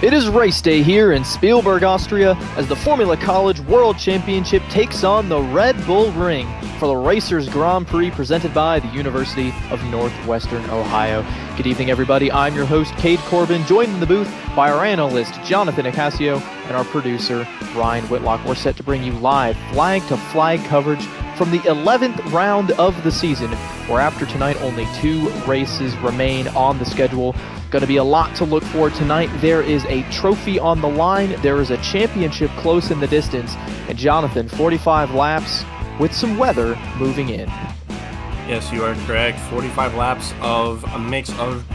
It is race day here in Spielberg, Austria, as the Formula College World Championship takes on the Red Bull Ring for the Racers Grand Prix presented by the University of Northwestern Ohio. Good evening, everybody. I'm your host, Cade Corbin, joined in the booth by our analyst, Jonathan Acasio, and our producer, Ryan Whitlock. We're set to bring you live flag-to-flag coverage from the 11th round of the season, where after tonight only 2 races remain on the schedule. Going to be a lot to look for tonight. There is a trophy on the line. There is a championship close in the distance. And Jonathan, 45 laps with some weather moving in. Yes, you are correct. 45 laps of a mix of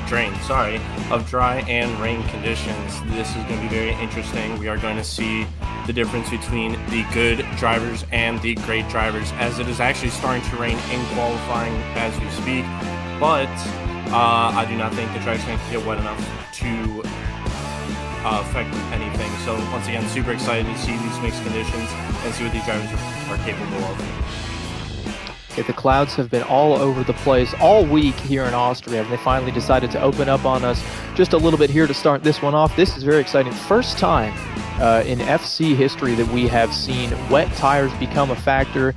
dry and rain conditions. This is going to be very interesting. We are going to see the difference between the good drivers and the great drivers, as it is actually starting to rain in qualifying as we speak. But I do not think the track's going to get wet enough to affect anything. So once again, super excited to see these mixed conditions and see what these drivers are capable of. Okay, the clouds have been all over the place all week here in Austria, and they finally decided to open up on us just a little bit here to start this one off. This is very exciting. First time in FC history that we have seen wet tires become a factor.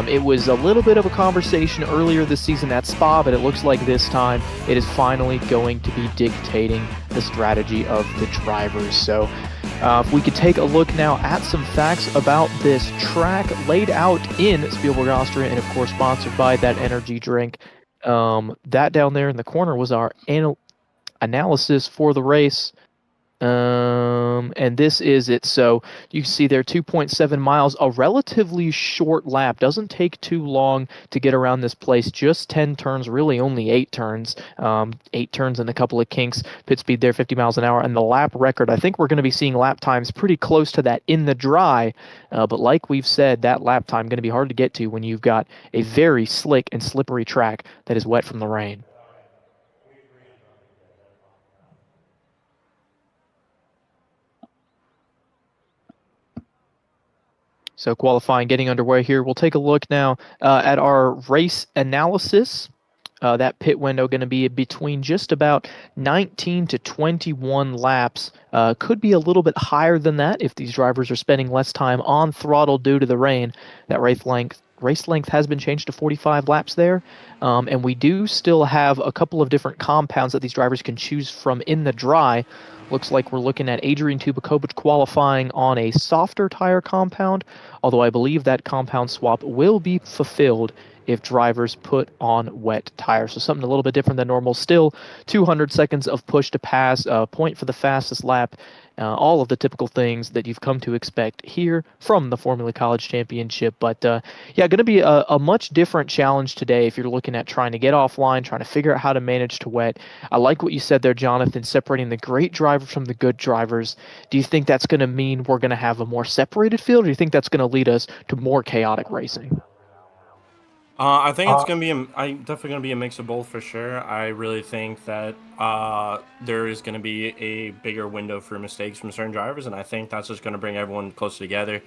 It was a little bit of a conversation earlier this season at Spa, but it looks like this time it is finally going to be dictating the strategy of the drivers. So if we could take a look now at some facts about this track laid out in Spielberg, Austria, and of course sponsored by that energy drink. That down there in the corner was our analysis for the race. And this is it. So you can see there 2.7 miles, a relatively short lap. Doesn't take too long to get around this place. Just 10 turns, really only 8 turns. 8 turns and a couple of kinks. Pit speed there, 50 miles an hour. And the lap record, I think we're going to be seeing lap times pretty close to that in the dry. But like we've said, that lap time going to be hard to get to when you've got a very slick and slippery track that is wet from the rain. So qualifying getting underway here. We'll take a look now at our race analysis. That pit window going to be between just about 19 to 21 laps. Could be a little bit higher than that if these drivers are spending less time on throttle due to the rain. That race length has been changed to 45 laps there. And we do still have a couple of different compounds that these drivers can choose from in the dry. Looks like we're looking at Adrian Tubakovic qualifying on a softer tire compound, although I believe that compound swap will be fulfilled if drivers put on wet tires. So something a little bit different than normal. Still 200 seconds of push to pass, point for the fastest lap, all of the typical things that you've come to expect here from the Formula College Championship. But yeah, going to be a much different challenge today if you're looking at trying to get offline, trying to figure out how to manage to wet. I like what you said there, Jonathan, separating the great drivers from the good drivers. Do you think that's going to mean we're going to have a more separated field, or do you think that's going to lead us to more chaotic racing? I think it's going to be definitely going to be a mix of both for sure. I really think that there is going to be a bigger window for mistakes from certain drivers, and I think that's just going to bring everyone closer together.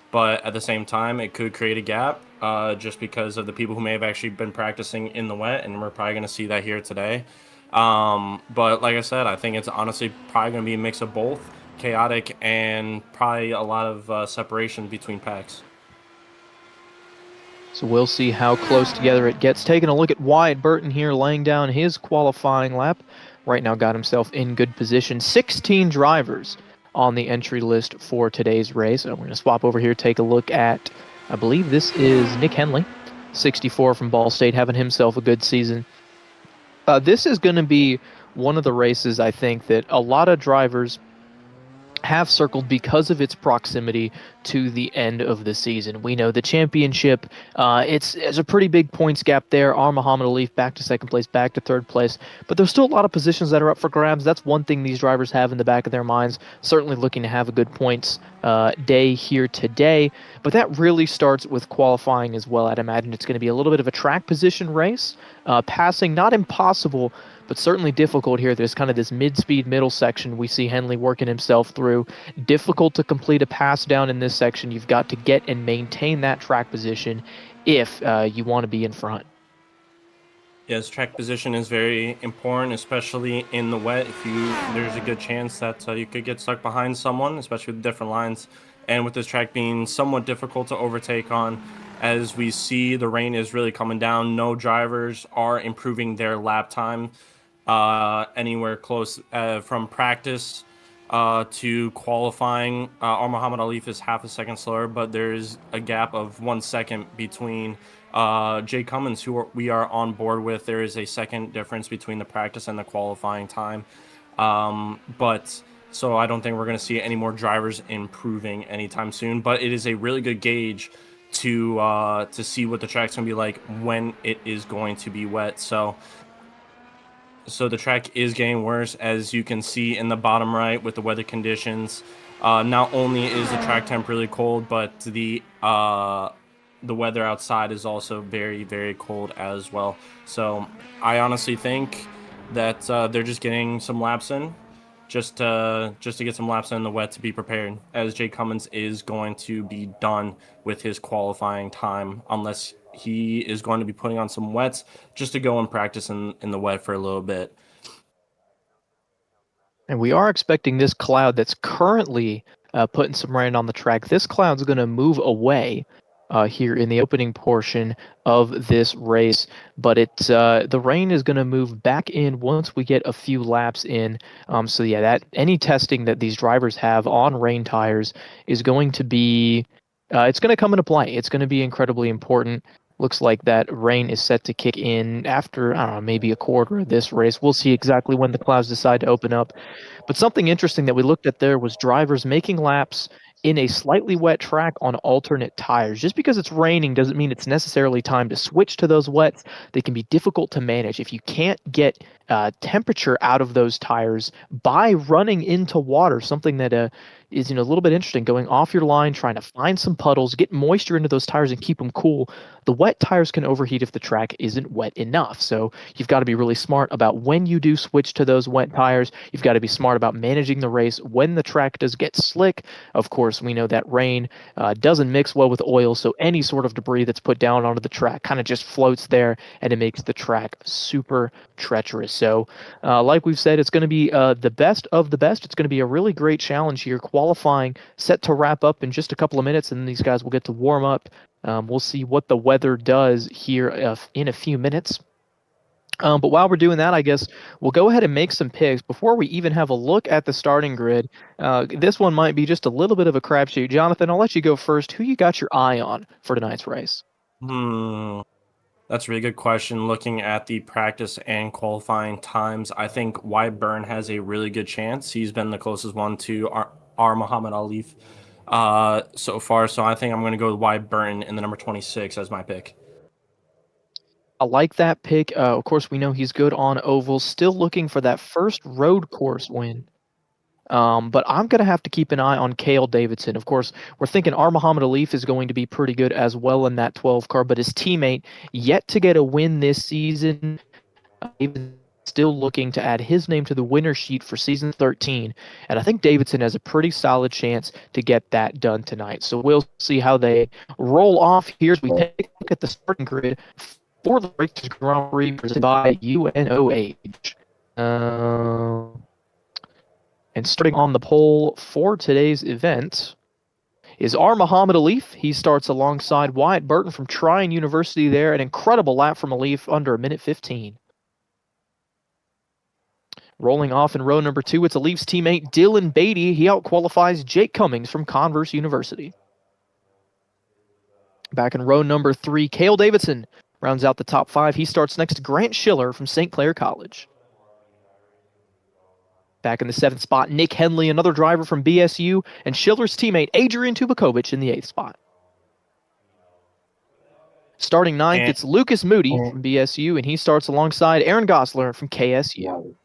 But at the same time, it could create a gap just because of the people who may have actually been practicing in the wet, and we're probably going to see that here today. But like I said, I think it's honestly probably going to be a mix of both, chaotic and probably a lot of separation between packs. So we'll see how close together it gets. Taking a look at Wyatt Burton here, laying down his qualifying lap. Right now got himself in good position. 16 drivers on the entry list for today's race. So we're going to swap over here, take a look at, I believe this is Nick Henley, 64 from Ball State, having himself a good season. This is going to be one of the races, I think, that a lot of drivers have circled because of its proximity to the end of the season. We know the championship, it's a pretty big points gap there. Muhammad Alif back to second place, back to third place, but there's still a lot of positions that are up for grabs. That's one thing these drivers have in the back of their minds, certainly looking to have a good points day here today. But that really starts with qualifying as well. I'd imagine it's going to be a little bit of a track position race. Passing, not impossible, but certainly difficult here. There's kind of this mid-speed middle section we see Henley working himself through. Difficult to complete a pass down in this section. You've got to get and maintain that track position if you want to be in front. Yes, track position is very important, especially in the wet. There's a good chance that you could get stuck behind someone, especially with different lines. And with this track being somewhat difficult to overtake on, as we see the rain is really coming down, no drivers are improving their lap time anywhere close from practice to qualifying. Our Muhammad Alif is half a second slower, but there's a gap of 1 second between Jay Cummins, we are on board with. There is a second difference between the practice and the qualifying time. But so I don't think we're going to see any more drivers improving anytime soon. But it is a really good gauge to see what the track's going to be like when it is going to be wet. So the track is getting worse, as you can see in the bottom right with the weather conditions. Not only is the track temp really cold, but the weather outside is also very, very cold as well. So I honestly think that they're just getting some laps in, just to get some laps in the wet to be prepared, as Jay Cummins is going to be done with his qualifying time unless he is going to be putting on some wets just to go and practice in the wet for a little bit. And we are expecting this cloud that's currently putting some rain on the track. This cloud's going to move away here in the opening portion of this race, but the rain is going to move back in once we get a few laps in. So yeah, that any testing that these drivers have on rain tires is going to be it's going to come into play. It's going to be incredibly important. Looks like that rain is set to kick in after, I don't know, maybe a quarter of this race. We'll see exactly when the clouds decide to open up. But something interesting that we looked at there was drivers making laps in a slightly wet track on alternate tires. Just because it's raining doesn't mean it's necessarily time to switch to those wets. They can be difficult to manage. If you can't get temperature out of those tires by running into water, something that is a little bit interesting, going off your line, trying to find some puddles, get moisture into those tires and keep them cool. The wet tires can overheat if the track isn't wet enough. So you've got to be really smart about when you do switch to those wet tires. You've got to be smart about managing the race when the track does get slick. Of course, we know that rain doesn't mix well with oil, so any sort of debris that's put down onto the track kind of just floats there, and it makes the track super treacherous. So, like we've said, it's going to be the best of the best. It's going to be a really great challenge here. Qualifying set to wrap up in just a couple of minutes, and these guys will get to warm up. We'll see what the weather does here in a few minutes. But while we're doing that, I guess we'll go ahead and make some picks before we even have a look at the starting grid. This one might be just a little bit of a crapshoot. Jonathan, I'll let you go first. Who you got your eye on for tonight's race? That's a really good question. Looking at the practice and qualifying times, I think Wyatt Byrne has a really good chance. He's been the closest one to our Muhammad Alif so far. So I think I'm going to go with Wyatt Byrne in the number 26 as my pick. I like that pick. Of course, we know he's good on ovals. Still looking for that first road course win. But I'm going to have to keep an eye on Cale Davidson. Of course, we're thinking our Muhammad Alif is going to be pretty good as well in that 12 car, but his teammate yet to get a win this season. Even still looking to add his name to the winner sheet for season 13. And I think Davidson has a pretty solid chance to get that done tonight. So we'll see how they roll off here as we take a look at the starting grid for the Racers Grand Prix presented by UNOH. And starting on the pole for today's event is our Muhammad Alif. He starts alongside Wyatt Burton from Tryon University there. An incredible lap from Alif, under a minute 15. Rolling off in row number 2, it's Alif's teammate Dylan Beatty. He outqualifies Jake Cummings from Converse University. Back in row number 3, Cale Davidson rounds out the top 5. He starts next to Grant Schiller from St. Clair College. Back in the 7th spot, Nick Henley, another driver from BSU, and Schiller's teammate Adrian Tubakovic in the 8th spot. Starting 9th, it's Lucas Moody from BSU, and he starts alongside Aaron Gosler from KSU.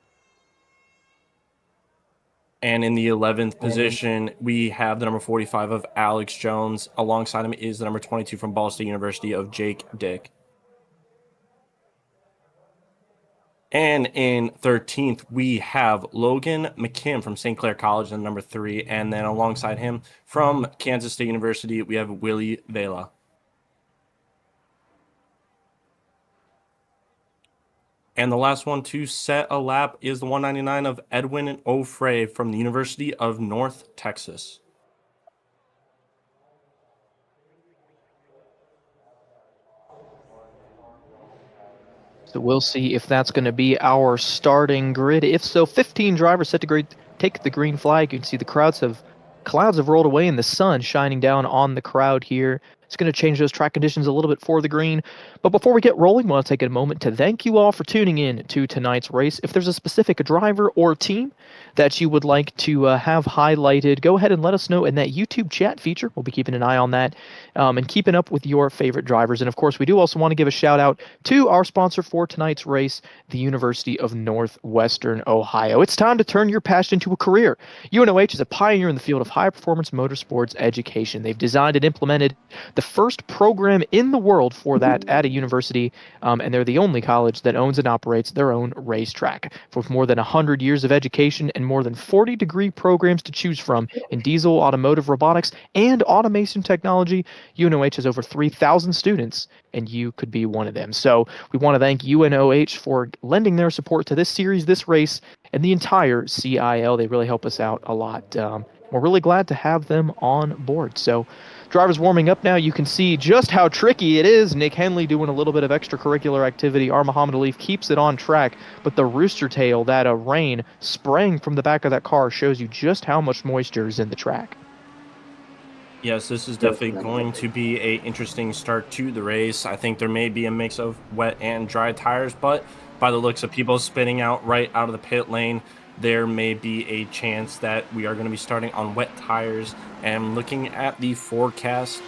And in the 11th position, we have the number 45 of Alex Jones. Alongside him is the number 22 from Ball State University of Jake Dick. And in 13th, we have Logan McKim from St. Clair College, and number 3. And then alongside him from Kansas State University, we have Willie Vela. And the last one to set a lap is the 199 of Edwin O'Fray from the University of North Texas. So we'll see if that's going to be our starting grid. If so, 15 drivers set to take the green flag. You can see the clouds have rolled away and the sun shining down on the crowd here. It's going to change those track conditions a little bit for the green. But before we get rolling, I want to take a moment to thank you all for tuning in to tonight's race. If there's a specific driver or team that you would like to have highlighted, go ahead and let us know in that YouTube chat feature. We'll be keeping an eye on that and keeping up with your favorite drivers. And of course, we do also want to give a shout out to our sponsor for tonight's race, the University of Northwestern Ohio. It's time to turn your passion into a career. UNOH is a pioneer in the field of high-performance motorsports education. They've designed and implemented the first program in the world for that at a university, and they're the only college that owns and operates their own racetrack. With more than 100 years of education and more than 40 degree programs to choose from in diesel, automotive, robotics, and automation technology, UNOH has over 3,000 students, and you could be one of them. So we want to thank UNOH for lending their support to this series, this race, and the entire CIL. They really help us out a lot. We're really glad to have them on board. So drivers warming up now. You can see just how tricky it is. Nick Henley doing a little bit of extracurricular activity. Our Muhammad Alif keeps it on track, but the rooster tail, that rain spraying from the back of that car, shows you just how much moisture is in the track. Yes, this is definitely going to be an interesting start to the race. I think there may be a mix of wet and dry tires, but by the looks of people spinning out right out of the pit lane, there may be a chance that we are going to be starting on wet tires. And looking at the forecast,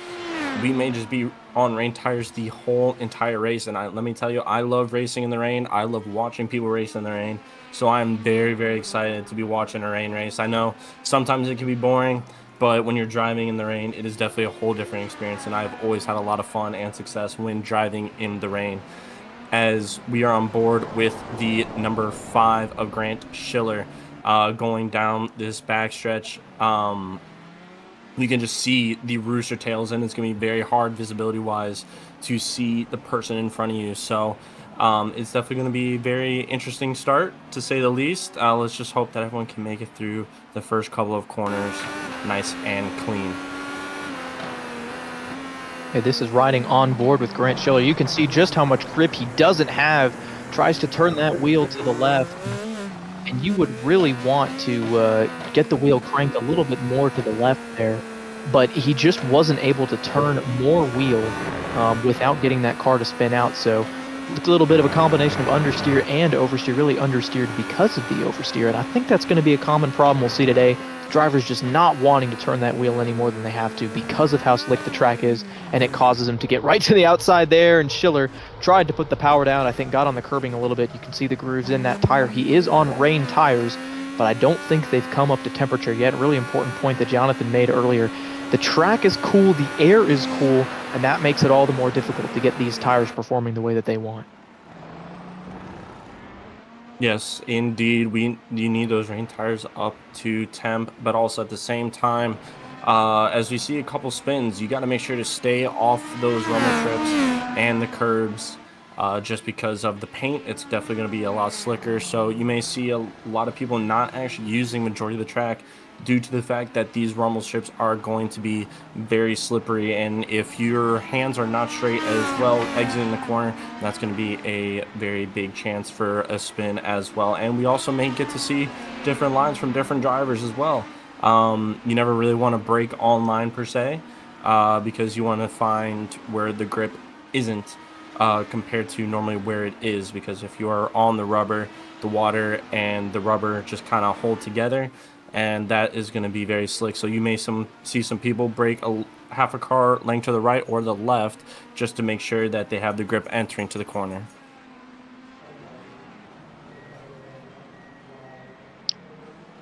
we may just be on rain tires the whole entire race. And let me tell you, I love racing in the rain. I love watching people race in the rain. So I'm very, very excited to be watching a rain race. I know sometimes it can be boring, but when you're driving in the rain, it is definitely a whole different experience. And I've always had a lot of fun and success when driving in the rain. As we are on board with the number 5 of Grant Schiller going down this backstretch. You can just see the rooster tails, and it's going to be very hard visibility-wise to see the person in front of you. So it's definitely going to be a very interesting start, to say the least. Let's just hope that everyone can make it through the first couple of corners nice and clean. Hey, this is riding on board with Grant Schiller. You can see just how much grip he doesn't have. Tries to turn that wheel to the left. And you would really want to get the wheel cranked a little bit more to the left there. But he just wasn't able to turn more wheel without getting that car to spin out. So it's a little bit of a combination of understeer and oversteer, really understeered because of the oversteer. And I think that's going to be a common problem we'll see today. Drivers just not wanting to turn that wheel any more than they have to because of how slick the track is, and it causes them to get right to the outside there. And Schiller tried to put the power down, I think got on the curbing a little bit. You can see the grooves in that tire. He is on rain tires, but I don't think they've come up to temperature yet. Really important point that Jonathan made earlier. The track is cool, the air is cool, and that makes it all the more difficult to get these tires performing the way that they want. Yes, indeed. You need those rain tires up to temp, but also at the same time, as we see a couple spins, you got to make sure to stay off those rumble strips and the curbs. Just because of the paint, it's definitely going to be a lot slicker. So you may see a lot of people not actually using majority of the track due to the fact that these rumble strips are going to be very slippery. And if your hands are not straight as well exiting the corner, that's going to be a very big chance for a spin as well. And we also may get to see different lines from different drivers as well. You never really want to break on line per se, because you want to find where the grip isn't compared to normally where it is, because if you are on the rubber, the water and the rubber just kind of hold together, and that is going to be very slick. So you may see some people break half a car length to the right or the left just to make sure that they have the grip entering to the corner.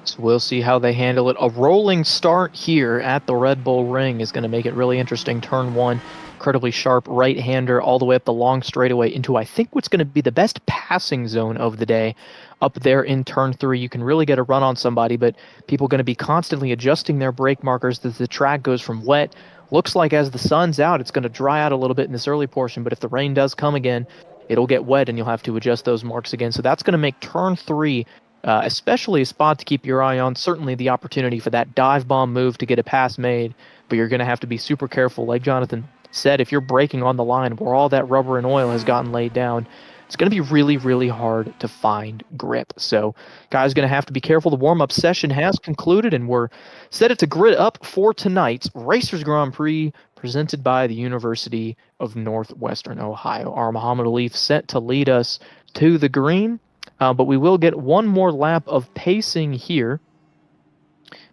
So we'll see how they handle it. A rolling start here at the Red Bull Ring is going to make it really interesting. Turn 1, incredibly sharp right-hander all the way up the long straightaway into, I think, what's going to be the best passing zone of the day. Up there in turn 3, you can really get a run on somebody, but people are going to be constantly adjusting their brake markers as the track goes from wet. Looks like as the sun's out, it's going to dry out a little bit in this early portion, but if the rain does come again, it'll get wet and you'll have to adjust those marks again. So that's going to make turn 3 especially a spot to keep your eye on. Certainly the opportunity for that dive bomb move to get a pass made, but you're going to have to be super careful. Like Jonathan said, if you're braking on the line where all that rubber and oil has gotten laid down, it's going to be really, really hard to find grip. So guys going to have to be careful. The warm-up session has concluded, and we're set it to grid up for tonight's Racers Grand Prix presented by the University of Northwestern Ohio. Our Muhammad Alif set to lead us to the green. But we will get one more lap of pacing here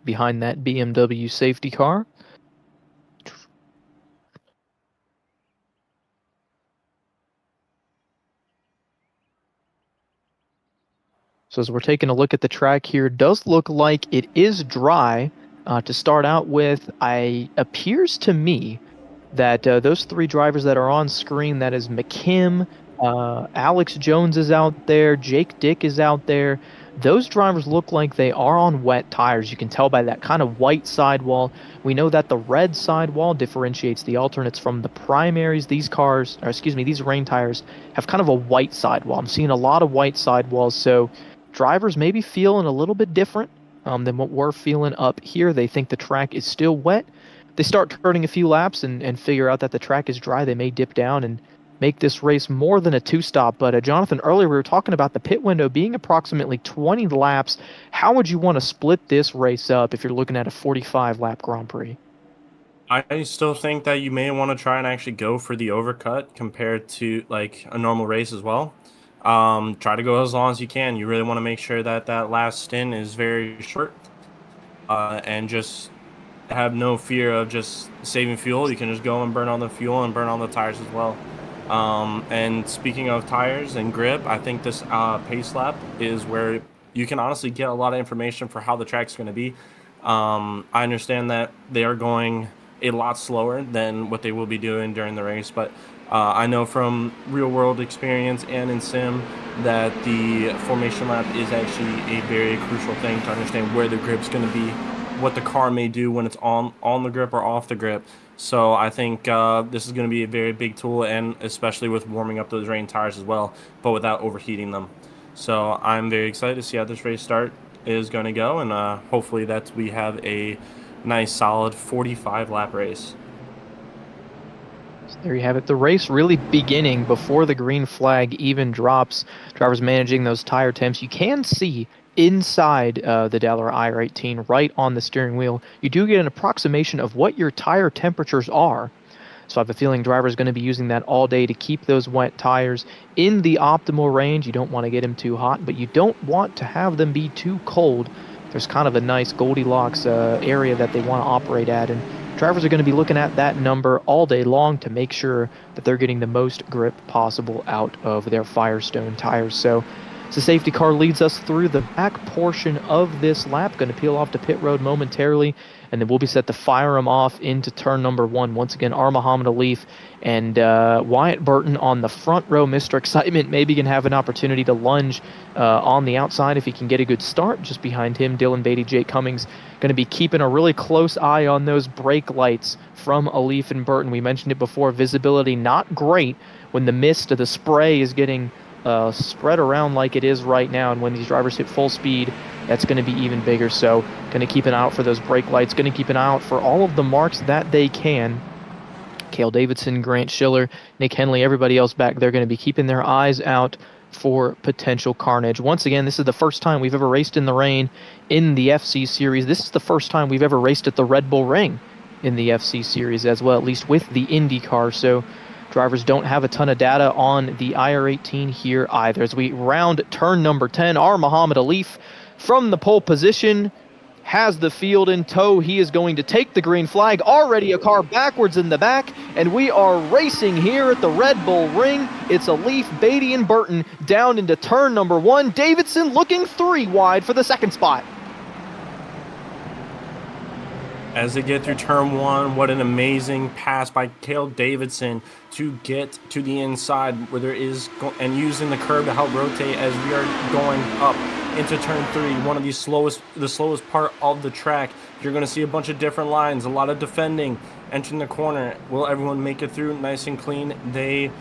behind that BMW safety car. So as we're taking a look at the track here, it does look like it is dry to start out with. Appears to me that those 3 drivers that are on screen, that is McKim, Alex Jones is out there, Jake Dick is out there. Those drivers look like they are on wet tires. You can tell by that kind of white sidewall. We know that the red sidewall differentiates the alternates from the primaries. These rain tires have kind of a white sidewall. I'm seeing a lot of white sidewalls, so drivers may be feeling a little bit different than what we're feeling up here. They think the track is still wet. They start turning a few laps and figure out that the track is dry. They may dip down and make this race more than a 2-stop. But Jonathan, earlier we were talking about the pit window being approximately 20 laps. How would you want to split this race up if you're looking at a 45-lap Grand Prix? I still think that you may want to try and actually go for the overcut compared to like a normal race as well. Try to go as long as you can. You really want to make sure that that last stint is very short, and just have no fear of just saving fuel. You can just go and burn on the fuel and burn on the tires as well. And speaking of tires and grip, I think this pace lap is where you can honestly get a lot of information for how the track's going to be. I understand that they are going a lot slower than what they will be doing during the race, but I know from real world experience and in sim that the formation lap is actually a very crucial thing to understand where the grip's going to be, what the car may do when it's on the grip or off the grip. So I think this is going to be a very big tool, and especially with warming up those rain tires as well, but without overheating them. So I'm very excited to see how this race start is going to go, and hopefully that we have a nice solid 45-lap race. So there you have it. The race really beginning before the green flag even drops. Drivers managing those tire temps. You can see inside the Dallara IR18 right on the steering wheel. You do get an approximation of what your tire temperatures are. So I have a feeling driver's going to be using that all day to keep those wet tires in the optimal range. You don't want to get them too hot, but you don't want to have them be too cold. There's kind of a nice Goldilocks area that they want to operate at, and drivers are going to be looking at that number all day long to make sure that they're getting the most grip possible out of their Firestone tires. So the safety car leads us through the back portion of this lap. Going to peel off to pit road momentarily, and then we'll be set to fire him off into turn number 1. Once again, our Muhammad Alif and Wyatt Burton on the front row. Mr. Excitement maybe can have an opportunity to lunge on the outside if he can get a good start. Just behind him, Dylan Beatty, Jake Cummings going to be keeping a really close eye on those brake lights from Alif and Burton. We mentioned it before, visibility not great when the mist of the spray is getting spread around like it is right now, and when these drivers hit full speed, that's going to be even bigger. So going to keep an eye out for those brake lights, going to keep an eye out for all of the marks that they can. Cale Davidson, Grant Schiller, Nick Henley, everybody else back there going to be keeping their eyes out for potential carnage. Once again, this is the first time we've ever raced in the rain in the FC Series. This is the first time we've ever raced at the Red Bull Ring in the FC Series as well, at least with the IndyCar. So drivers don't have a ton of data on the IR18 here either. As we round turn number 10, our Muhammad Alif from the pole position has the field in tow. He is going to take the green flag. Already a car backwards in the back, and we are racing here at the Red Bull Ring. It's Alif, Beatty, and Burton down into turn number 1. Davidson looking 3 wide for the second spot. As they get through turn 1, what an amazing pass by Cale Davidson to get to the inside where there is, and using the curb to help rotate as we are going up into turn 3, one of the slowest part of the track. You're going to see a bunch of different lines, a lot of defending, entering the corner. Will everyone make it through nice and clean? They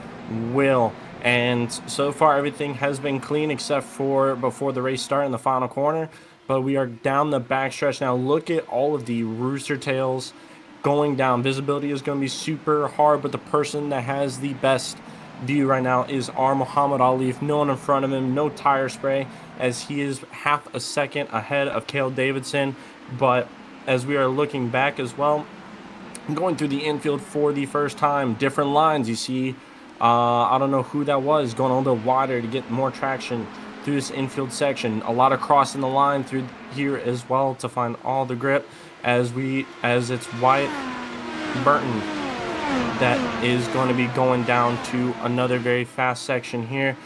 will. And so far, everything has been clean except for before the race start in the final corner. But we are down the backstretch now. Look at all of the rooster tails going down. Visibility is going to be super hard, but the person that has the best view right now is our Muhammad Ali. No one in front of him, no tire spray, as he is half a second ahead of Cale Davidson. But as we are looking back as well, going through the infield for the first time, different lines. You see, I don't know who that was, going a little bit wider to get more traction through this infield section. A lot of crossing the line through here as well to find all the grip as it's Wyatt Burton that is going to be going down to another very fast section here.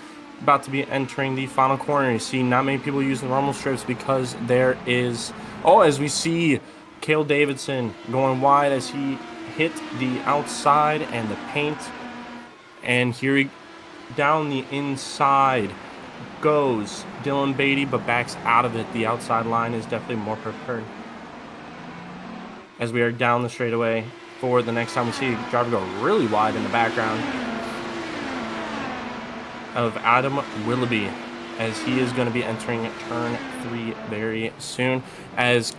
About to be entering the final corner. You see not many people using the rumble strips because there is, as we see Cale Davidson going wide as he hit the outside and the paint. And here he, down the inside goes Dylan Beatty, but backs out of it. The outside line is definitely more preferred. As we are down the straightaway for the next time we see a driver go really wide in the background of Adam Willoughby, as he is going to be entering turn 3 very soon. As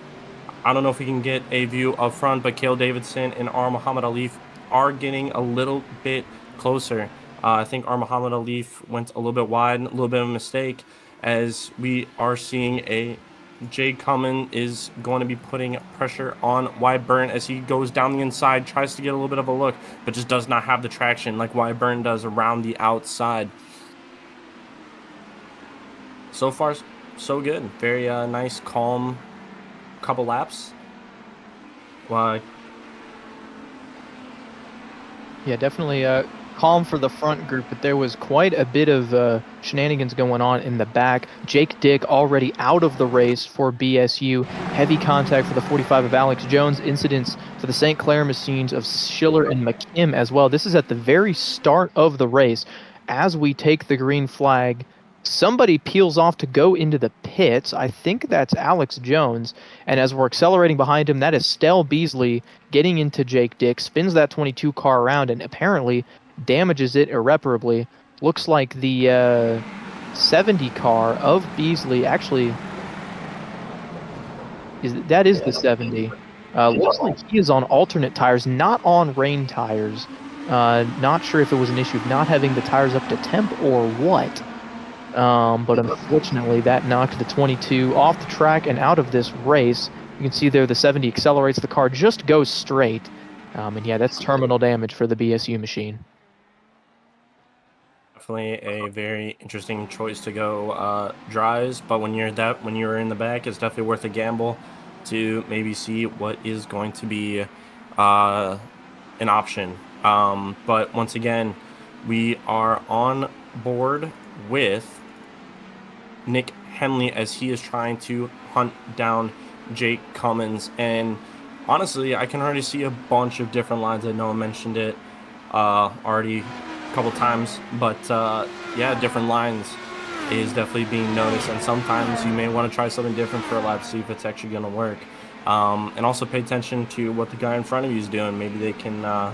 I don't know if we can get a view up front, but Cale Davidson and our Muhammad Ali are getting a little bit closer. I think our Muhammad Ali went a little bit wide, a little bit of a mistake, as we are seeing a Jake Cummins is going to be putting pressure on Wyatt Burton as he goes down the inside, tries to get a little bit of a look, but just does not have the traction like Wyatt Burton does around the outside. So far, so good. Very nice, calm couple laps. Well, Yeah, definitely calm for the front group, but there was quite a bit of shenanigans going on in the back. Jake Dick already out of the race for BSU. Heavy contact for the 45 of Alex Jones. Incidents for the St. Clair machines of Schiller and McKim as well. This is at the very start of the race. As we take the green flag, somebody peels off to go into the pits. I think that's Alex Jones. And as we're accelerating behind him, that is Stell Beasley getting into Jake Dick, spins that 22 car around, and apparently damages it irreparably. Looks like the 70 car of Beasley actually is the 70. Looks like he is on alternate tires, not on rain tires. Not sure if it was an issue of not having the tires up to temp or what. But unfortunately, that knocked the 22 off the track and out of this race. You can see there the 70 accelerates, the car just goes straight. And yeah, that's terminal damage for the BSU machine. Definitely a very interesting choice to go dries, but when you're in the back, it's definitely worth a gamble to maybe see what is going to be an option. But once again, we are on board with Nick Henley as he is trying to hunt down Jake Cummins. And honestly, I can already see a bunch of different lines. I know I mentioned it already a couple times, but yeah, different lines is definitely being noticed, and sometimes you may want to try something different for a lap to see if it's actually going to work. And also pay attention to what the guy in front of you is doing. Maybe they can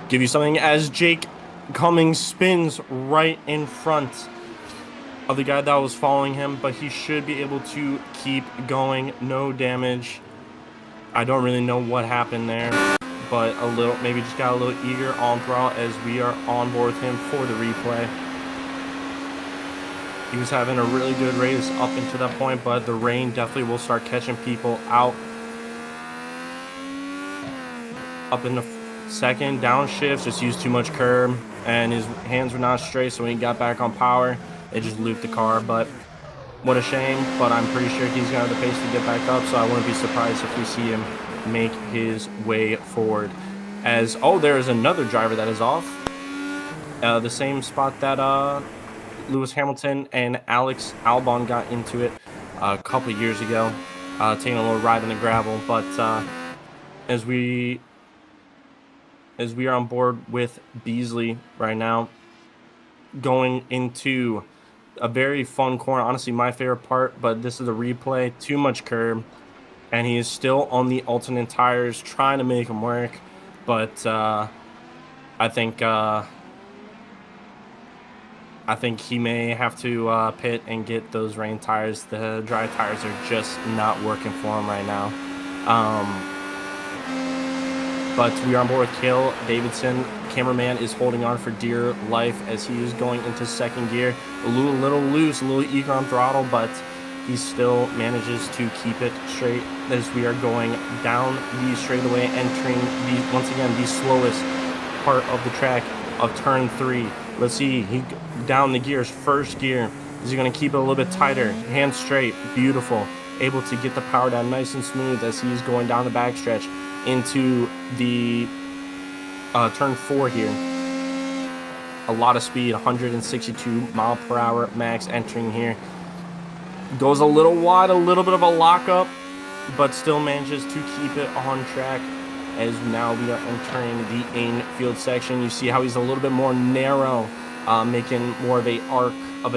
give you something, as Jake Cummins spins right in front of the guy that was following him, but he should be able to keep going. No damage. I don't really know what happened there, but maybe just got a little eager on throttle as we are on board with him for the replay. He was having a really good race up until that point, but the rain definitely will start catching people out. Up in the second, downshift, just used too much curb, and his hands were not straight, so when he got back on power, it just looped the car. But what a shame, but I'm pretty sure he's got the pace to get back up, so I wouldn't be surprised if we see him make his way forward. As there is another driver that is off the same spot that Lewis Hamilton and Alex Albon got into it a couple years ago, taking a little ride in the gravel. But as we are on board with Beasley right now, going into a very fun corner, honestly my favorite part, but this is a replay. Too much curb, and he is still on the alternate tires, trying to make them work. But I think I think he may have to pit and get those rain tires. The dry tires are just not working for him right now. But we are on board with Cale Davidson. Cameraman is holding on for dear life as he is going into second gear. A little loose, a little eager on throttle, but he still manages to keep it straight as we are going down the straightaway, entering once again the slowest part of the track of turn 3. Let's see, he down the gears, first gear. Is he going to keep it a little bit tighter? Hands straight, beautiful. Able to get the power down nice and smooth as he's going down the backstretch into the turn 4 here. A lot of speed, 162 mile per hour max entering here. Goes a little wide, a little bit of a lockup, but still manages to keep it on track as now we are entering the infield section. You see how he's a little bit more narrow, making more of a arc of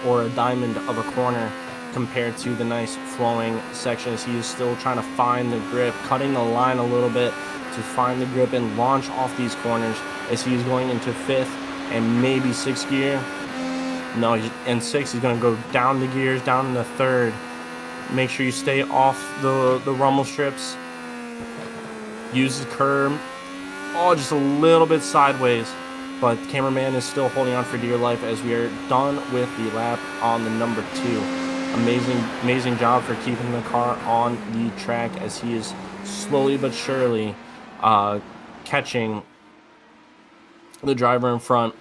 or a diamond of a corner compared to the nice flowing sections. He is still trying to find the grip, cutting the line a little bit to find the grip and launch off these corners as he's going into 5th and maybe 6th gear. No, in 6th, he's going to go down the gears, down in the 3rd. Make sure you stay off the rumble strips. Use the curb. Oh, just a little bit sideways. But cameraman is still holding on for dear life as we are done with the lap on the number 2. Amazing job for keeping the car on the track as he is slowly but surely catching the driver in front.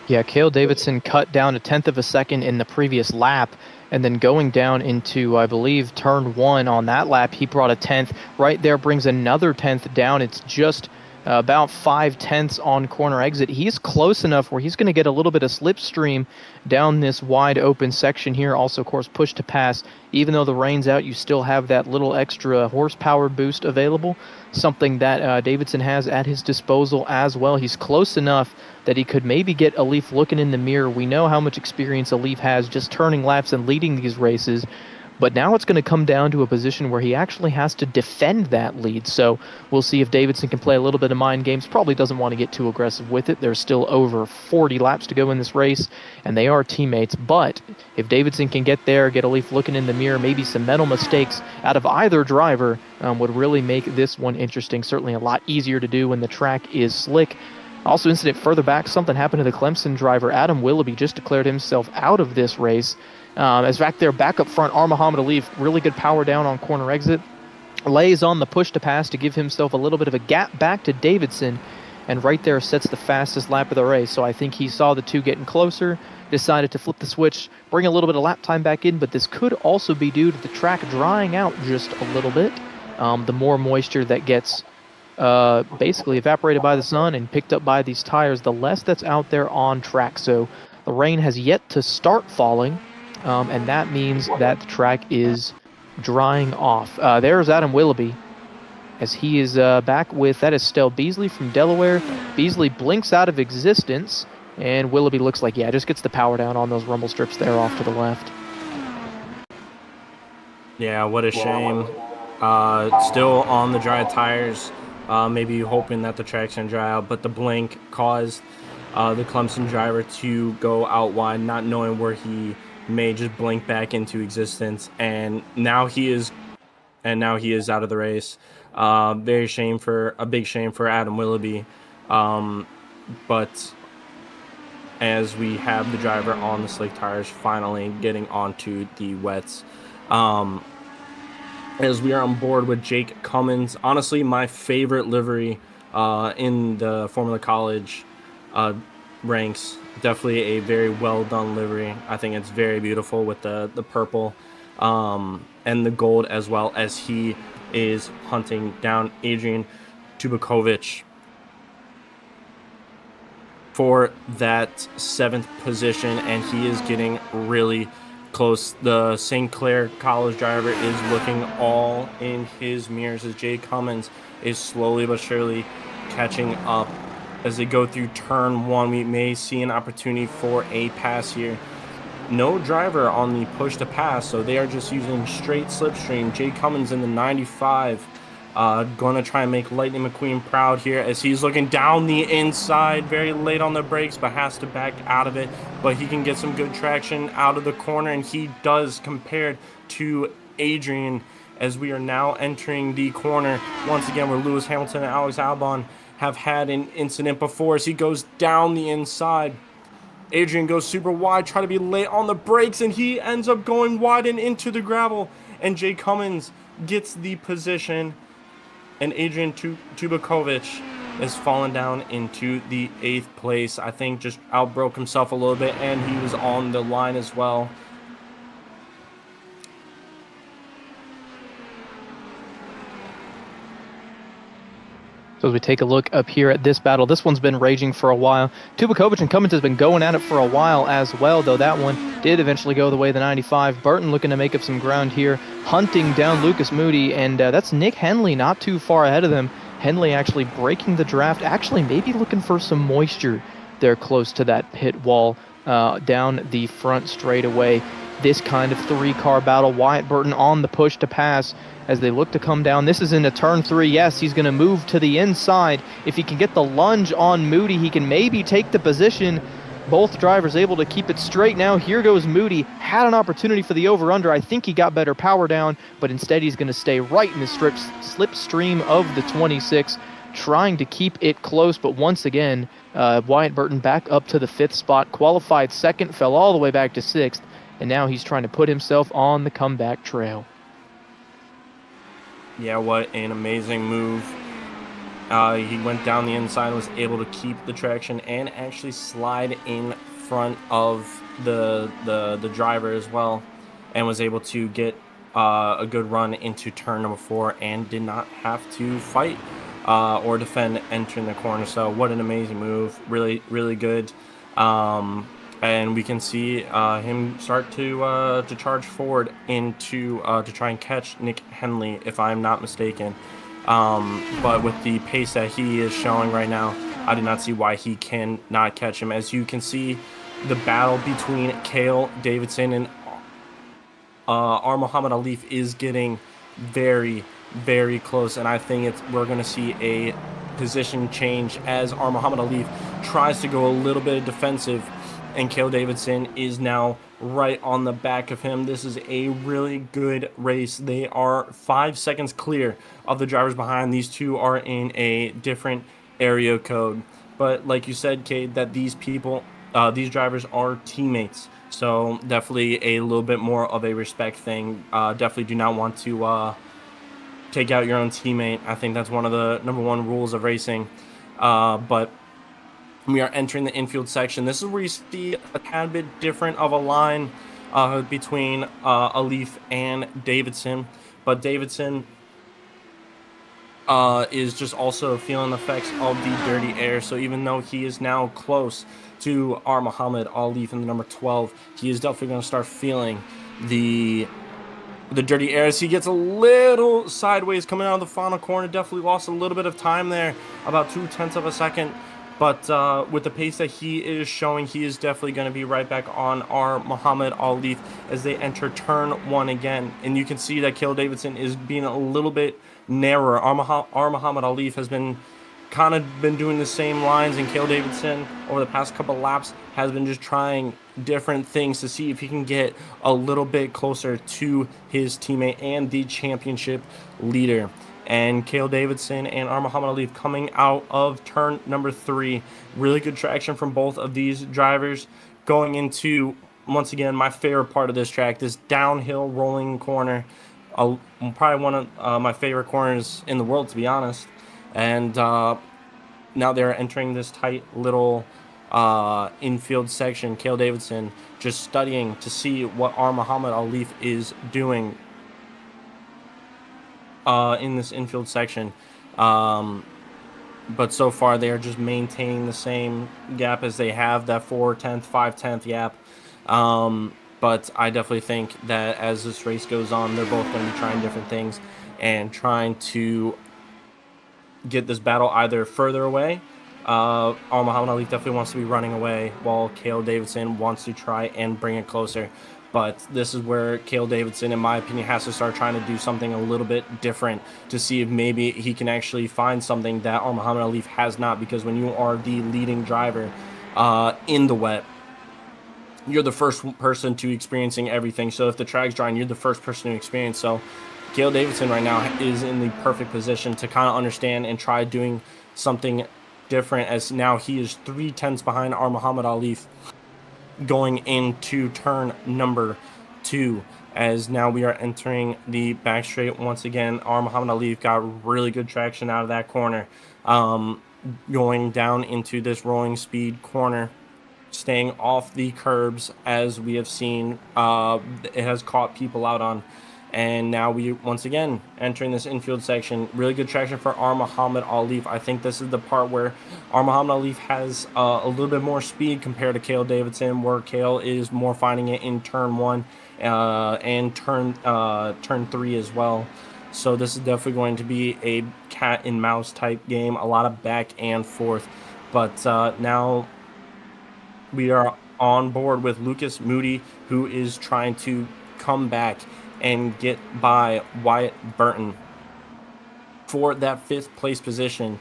Yeah, Cale Davidson cut down 1/10 of a second in the previous lap, and then going down into, I believe, turn 1 on that lap, he brought a 10th. Right there brings another 10th down. It's just about 5/10 on corner exit. He's close enough where he's going to get a little bit of slipstream down this wide open section here. Also, of course, push to pass. Even though the rain's out, you still have that little extra horsepower boost available, something that Davidson has at his disposal as well. He's close enough that he could maybe get Alif looking in the mirror. We know how much experience Alif has just turning laps and leading these races. But now it's going to come down to a position where he actually has to defend that lead. So we'll see if Davidson can play a little bit of mind games. Probably doesn't want to get too aggressive with it. There's still over 40 laps to go in this race, and they are teammates. But if Davidson can get there, get Alif looking in the mirror, maybe some mental mistakes out of either driver would really make this one interesting. Certainly a lot easier to do when the track is slick. Also, incident further back, something happened to the Clemson driver. Adam Willoughby just declared himself out of this race. As back there, back up front, Muhammad Alif, really good power down on corner exit. Lays on the push to pass to give himself a little bit of a gap back to Davidson. And right there sets the fastest lap of the race. So I think he saw the two getting closer, decided to flip the switch, bring a little bit of lap time back in. But this could also be due to the track drying out just a little bit. The more moisture that gets basically evaporated by the sun and picked up by these tires, the less that's out there on track. So the rain has yet to start falling. And that means that the track is drying off. There's Adam Willoughby as he is back with, that is Stell Beasley from Delaware. Beasley blinks out of existence, and Willoughby looks like, just gets the power down on those rumble strips there off to the left. Yeah, what a shame. Still on the dry tires, maybe hoping that the track's going to dry out, but the blink caused the Clemson driver to go out wide, not knowing where he may just blink back into existence, and now he is out of the race. A big shame for Adam Willoughby, but as we have the driver on the slick tires finally getting onto the wets, as we are on board with Jake Cummins, honestly my favorite livery in the Formula College ranks. Definitely a very well done livery. I think it's very beautiful with the purple and the gold, as well as he is hunting down Adrian Tubakovic for that 7th position, and he is getting really close. The St. Clair College driver is looking all in his mirrors as Jake Cummins is slowly but surely catching up. As they go through turn 1, we may see an opportunity for a pass here. No driver on the push to pass, so they are just using straight slipstream. Jay Cummins in the 95 Going to try and make Lightning McQueen proud here as he's looking down the inside, very late on the brakes, but has to back out of it. But he can get some good traction out of the corner, and he does compared to Adrian as we are now entering the corner. Once again, where Lewis Hamilton and Alex Albon have had an incident before as he goes down the inside. Adrian goes super wide, try to be late on the brakes, and he ends up going wide and into the gravel. And Jay Cummins gets the position, and Adrian Tubakovic is fallen down into the 8th place. I think just outbroke himself a little bit, and he was on the line as well. So as we take a look up here at this battle, this one's been raging for a while. Tubakovic and Cummins has been going at it for a while as well, though that one did eventually go the way of the 95. Burton looking to make up some ground here, hunting down Lucas Moody, and that's Nick Henley not too far ahead of them. Henley actually breaking the draft, actually maybe looking for some moisture there close to that pit wall down the front straightaway. This kind of 3-car battle, Wyatt Burton on the push to pass as they look to come down. This is into turn 3. Yes, he's going to move to the inside. If he can get the lunge on Moody, he can maybe take the position. Both drivers able to keep it straight now. Here goes Moody. Had an opportunity for the over-under. I think he got better power down, but instead he's going to stay right in the slipstream of the 26, trying to keep it close. But once again, Wyatt Burton back up to the 5th spot. Qualified 2nd, fell all the way back to 6th, and now he's trying to put himself on the comeback trail. Yeah, what an amazing move. He went down the inside and was able to keep the traction and actually slide in front of the driver as well, and was able to get a good run into turn number 4 and did not have to fight or defend entering the corner. So what an amazing move. Really, really good. And we can see him start to charge forward into to try and catch Nick Henley, if I'm not mistaken. But with the pace that he is showing right now, I do not see why he cannot catch him. As you can see, the battle between Cale Davidson and R. Muhammad Alif is getting very, very close, and I think we're going to see a position change as R. Muhammad Alif tries to go a little bit defensive, and Cale Davidson is now right on the back of him. This is a really good race. They are 5 seconds clear of the drivers behind. These two are in a different area code. But like you said, Cade, that these drivers are teammates. So definitely a little bit more of a respect thing. Definitely do not want to take out your own teammate. I think that's one of the number 1 rules of racing. But we are entering the infield section. This is where you see a tad bit different of a line between Alif and Davidson. But Davidson is just also feeling the effects of the dirty air. So even though he is now close to R. Muhammad Alif in the number 12, he is definitely going to start feeling the dirty air as he gets a little sideways coming out of the final corner. Definitely lost a little bit of time there, about 0.2 of a second. But with the pace that he is showing, he is definitely going to be right back on R. Muhammad Alif as they enter turn 1 again. And you can see that Cale Davidson is being a little bit narrower. R. Muhammad Alif has been doing the same lines, and Cale Davidson over the past couple laps has been just trying different things to see if he can get a little bit closer to his teammate and the championship leader. And Cale Davidson and R. Muhammad Alif coming out of turn number 3. Really good traction from both of these drivers going into, once again, my favorite part of this track, this downhill rolling corner. Probably one of my favorite corners in the world, to be honest. And now they're entering this tight little infield section. Cale Davidson just studying to see what R. Muhammad Alif is doing in this infield section. But so far they are just maintaining the same gap as they have, that 4/10, 5/10 gap. But I definitely think that as this race goes on, they're both going to be trying different things and trying to get this battle either further away. R. Muhammad Alif definitely wants to be running away, while Cale Davidson wants to try and bring it closer. But this is where Cale Davidson, in my opinion, has to start trying to do something a little bit different to see if maybe he can actually find something that Muhammad Alif has not. Because when you are the leading driver in the wet, you're the first person to experiencing everything. So if the track's drying, you're the first person to experience. So Cale Davidson right now is in the perfect position to kind of understand and try doing something different, as now he is 3/10 behind Muhammad Alif going into turn number 2, as now we are entering the back straight once again. Muhammad Alif got really good traction out of that corner, going down into this rolling speed corner, staying off the curbs, as we have seen it has caught people out on. And now we once again entering this infield section. Really good traction for Muhammad Alif. I think this is the part where Muhammad Alif has a little bit more speed compared to Cale Davidson, where Cale is more finding it in turn 1 and turn 3 as well. So this is definitely going to be a cat and mouse type game, a lot of back and forth. But now we are on board with Lucas Moody, who is trying to come back and get by Wyatt Burton for that 5th place position,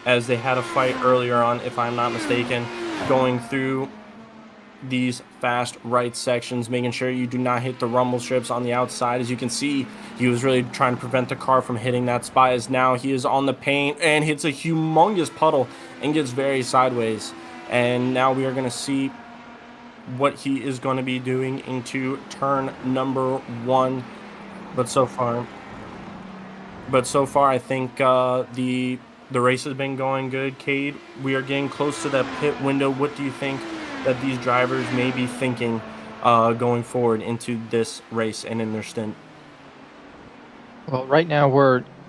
as they had a fight earlier on, if I'm not mistaken, going through these fast right sections, making sure you do not hit the rumble strips on the outside. As you can see, he was really trying to prevent the car from hitting that spot, as now he is on the paint and hits a humongous puddle and gets very sideways. And now we are going to see what he is going to be doing into turn number 1. But so far I think the race has been going good. Cade, we are getting close to that pit window. What do you think that these drivers may be thinking going forward into this race and in their stint? Well, right now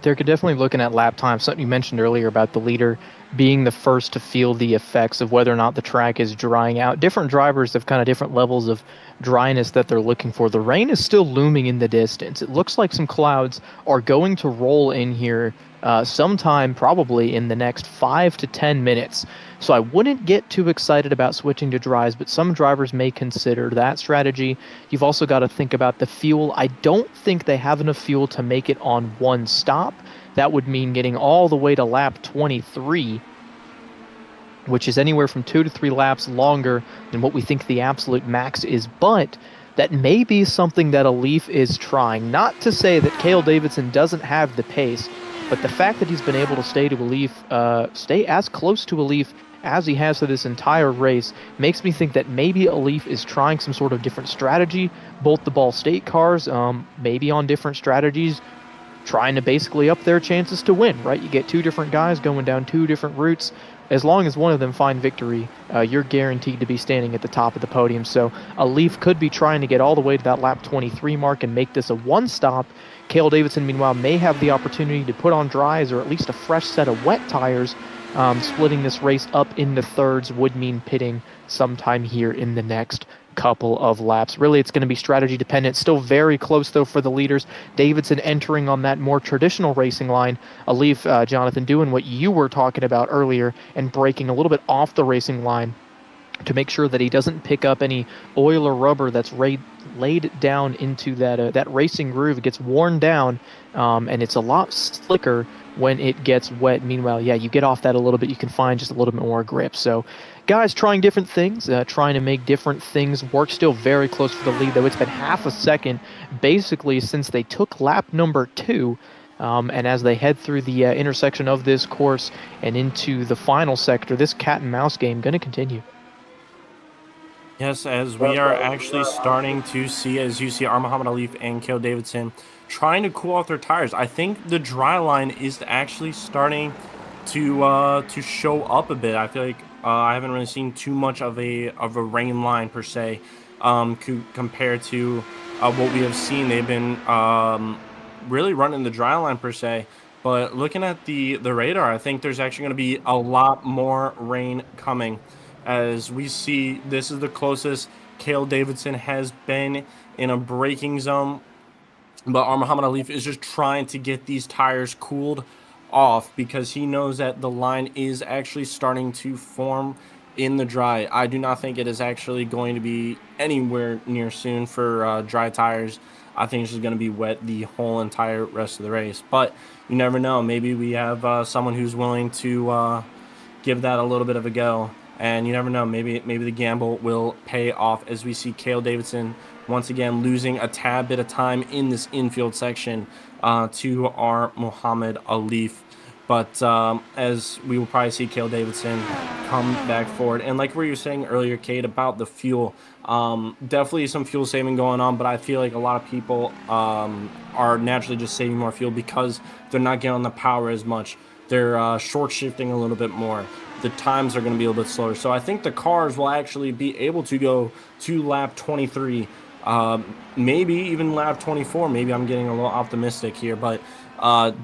they're definitely looking at lap time. Something you mentioned earlier about the leader being the first to feel the effects of whether or not the track is drying out. Different drivers have kind of different levels of dryness that they're looking for. The rain is still looming in the distance. It looks like some clouds are going to roll in here sometime probably in the next 5 to 10 minutes. So I wouldn't get too excited about switching to dries, but some drivers may consider that strategy. You've also got to think about the fuel. I don't think they have enough fuel to make it on one stop. That would mean getting all the way to lap 23, which is anywhere from 2 to 3 laps longer than what we think the absolute max is. But that may be something that Alif is trying. Not to say that Cale Davidson doesn't have the pace, but the fact that he's been able to stay as close to Alif as he has for this entire race makes me think that maybe Alif is trying some sort of different strategy. Both the Ball State cars, maybe on different strategies, trying to basically up their chances to win, right? You get 2 different guys going down 2 different routes. As long as one of them find victory, you're guaranteed to be standing at the top of the podium. So Alif could be trying to get all the way to that lap 23 mark and make this a one-stop. Cale Davidson, meanwhile, may have the opportunity to put on dries or at least a fresh set of wet tires. Splitting this race up into thirds would mean pitting sometime here in the next couple of laps. Really, it's going to be strategy dependent. Still very close, though, for the leaders. Davidson entering on that more traditional racing line. Alif, Jonathan, doing what you were talking about earlier and breaking a little bit off the racing line to make sure that he doesn't pick up any oil or rubber that's laid down into that racing groove. It gets worn down, and it's a lot slicker when it gets wet. Meanwhile, yeah, you get off that a little bit, you can find just a little bit more grip. So guys trying different things, trying to make different things work. Still very close for the lead, though. It's been half a second basically since they took lap number 2. And as they head through the intersection of this course and into the final sector, this cat and mouse game going to continue. Yes, as we are actually starting to see, as you see, Muhammad Alif and Cale Davidson trying to cool off their tires. I think the dry line is actually starting to show up a bit. I feel like I haven't really seen too much of a rain line per se, compared to what we have seen. They've been really running the dry line per se. But looking at the radar, I think there's actually going to be a lot more rain coming. As we see, this is the closest Cale Davidson has been in a braking zone. But Muhammad Alif is just trying to get these tires cooled off because he knows that the line is actually starting to form in the dry. I do not think it is actually going to be anywhere near soon for dry tires. I think it's just going to be wet the whole entire rest of the race. But you never know. Maybe we have someone who's willing to give that a little bit of a go. And you never know. Maybe the gamble will pay off as we see Cale Davidson once again losing a tad bit of time in this infield section to our Muhammad Alif. But as we will probably see Cale Davidson come back forward. And like what you were saying earlier, Kate, about the fuel, definitely some fuel saving going on. But I feel like a lot of people are naturally just saving more fuel because they're not getting on the power as much. They're short shifting a little bit more. The times are going to be a little bit slower. So I think the cars will actually be able to go to lap 23, maybe even lap 24. Maybe I'm getting a little optimistic here, but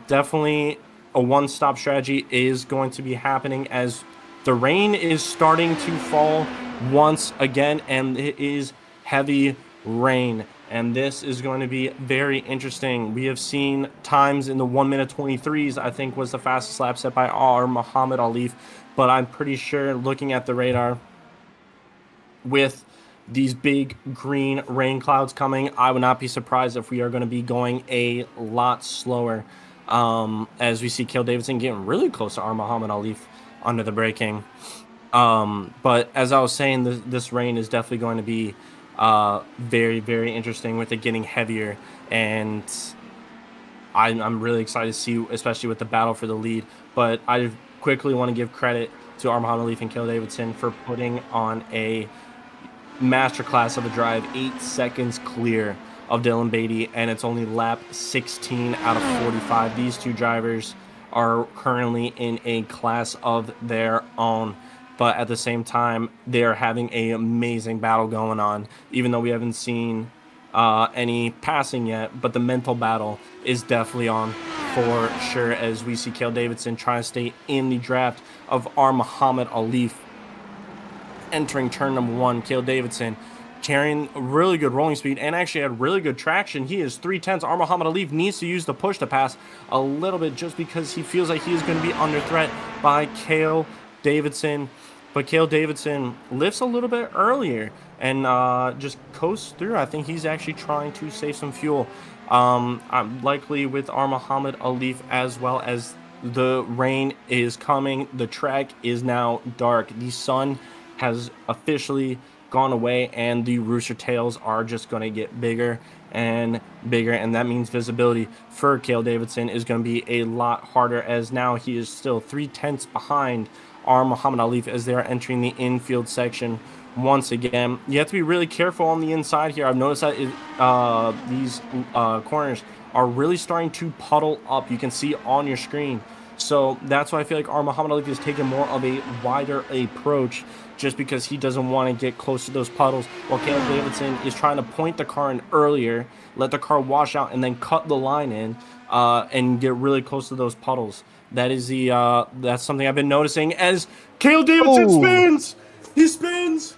definitely a one-stop strategy is going to be happening as the rain is starting to fall once again, and it is heavy rain. And this is going to be very interesting. We have seen times in the 1:23s, I think was the fastest lap set by our Muhammad Alif. But I'm pretty sure, looking at the radar, with these big green rain clouds coming, I would not be surprised if we are going to be going a lot slower. As we see Cale Davidson getting really close to our Muhammad Alif under the braking. But as I was saying, this rain is definitely going to be very, very interesting with it getting heavier. And I'm really excited to see, especially with the battle for the lead. But I quickly want to give credit to our Muhammad Alif and Cale Davidson for putting on a masterclass of a drive, 8 seconds clear of Dylan Beatty, and it's only lap 16 out of 45. These two drivers are currently in a class of their own, but at the same time, they're having an amazing battle going on, even though we haven't seen any passing yet, but the mental battle is definitely on for sure as we see Cale Davidson trying to stay in the draft of our Muhammad Alif. Entering turn number 1, Cale Davidson carrying really good rolling speed and actually had really good traction. He is 3/10. Our Muhammad Alif needs to use the push to pass a little bit just because he feels like he is going to be under threat by Cale Davidson. But Cale Davidson lifts a little bit earlier and just coasts through. I think he's actually trying to save some fuel. Likely with our Muhammad Alif, as well as the rain is coming. The track is now dark. The sun has officially gone away, and the rooster tails are just going to get bigger and bigger, and that means visibility for Cale Davidson is going to be a lot harder, as now he is still 3/10 behind our Muhammad Alif as they are entering the infield section once again. You have to be really careful on the inside here. I've noticed that these corners are really starting to puddle up. You can see on your screen. So that's why I feel like our Muhammad Alif is taking more of a wider approach, just because he doesn't want to get close to those puddles, while Cale Davidson is trying to point the car in earlier, let the car wash out, and then cut the line in and get really close to those puddles. That is that's something I've been noticing as Cale Davidson spins. He spins.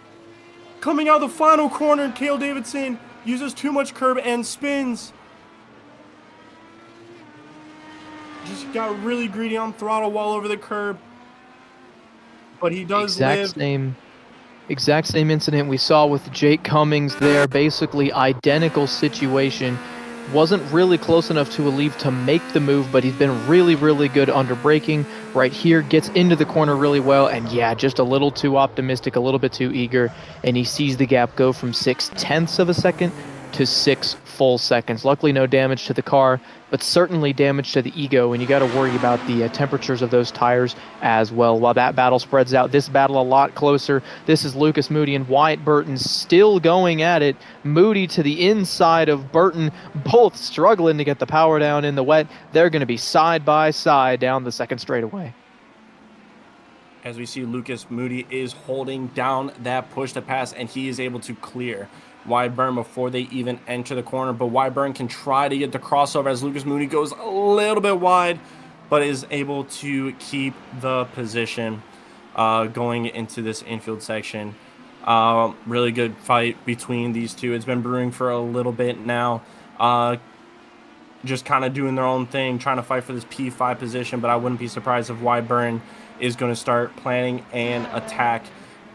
Coming out of the final corner, Cale Davidson uses too much curb and spins. Just got really greedy on throttle while over the curb. But he does live. Exact same incident we saw with Jake Cummings there. Basically identical situation. Wasn't really close enough to Alif to make the move, but he's been really, really good under braking. Right here, gets into the corner really well, and yeah, just a little too optimistic, a little bit too eager, and he sees the gap go from 0.6 of a second to 6 full seconds. Luckily, no damage to the car, but certainly damage to the ego, and you got to worry about the temperatures of those tires as well. While that battle spreads out, this battle a lot closer. This is Lucas Moody and Wyatt Burton still going at it. Moody to the inside of Burton, both struggling to get the power down in the wet. They're going to be side by side down the second straightaway. As we see, Lucas Moody is holding down that push to pass, and he is able to clear Wyatt Burton before they even enter the corner. But Wyatt Burton can try to get the crossover as Lucas Moody goes a little bit wide, but is able to keep the position going into this infield section. Really good fight between these two. It's been brewing for a little bit now. Just kind of doing their own thing, trying to fight for this P5 position, but I wouldn't be surprised if Wyatt Burton is going to start planning an attack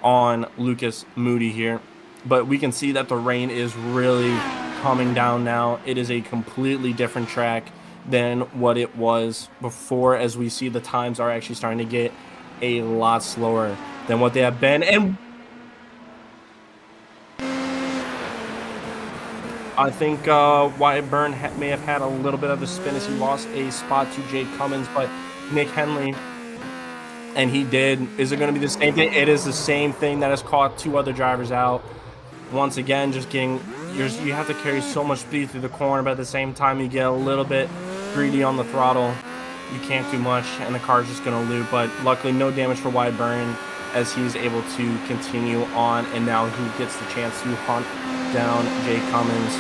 on Lucas Moody here. But we can see that the rain is really coming down now. It is a completely different track than what it was before, as we see the times are actually starting to get a lot slower than what they have been. And I think Wyatt Byrne may have had a little bit of a spin as he lost a spot to Jake Cummins, but Nick Henley, and he did. Is it going to be the same thing? It is the same thing that has caught 2 other drivers out. Once again, just getting, you have to carry so much speed through the corner, but at the same time, you get a little bit greedy on the throttle. You can't do much, and the car's just going to loop. But luckily, no damage for Wyatt Byrne as he's able to continue on, and now he gets the chance to hunt down Jake Cummins.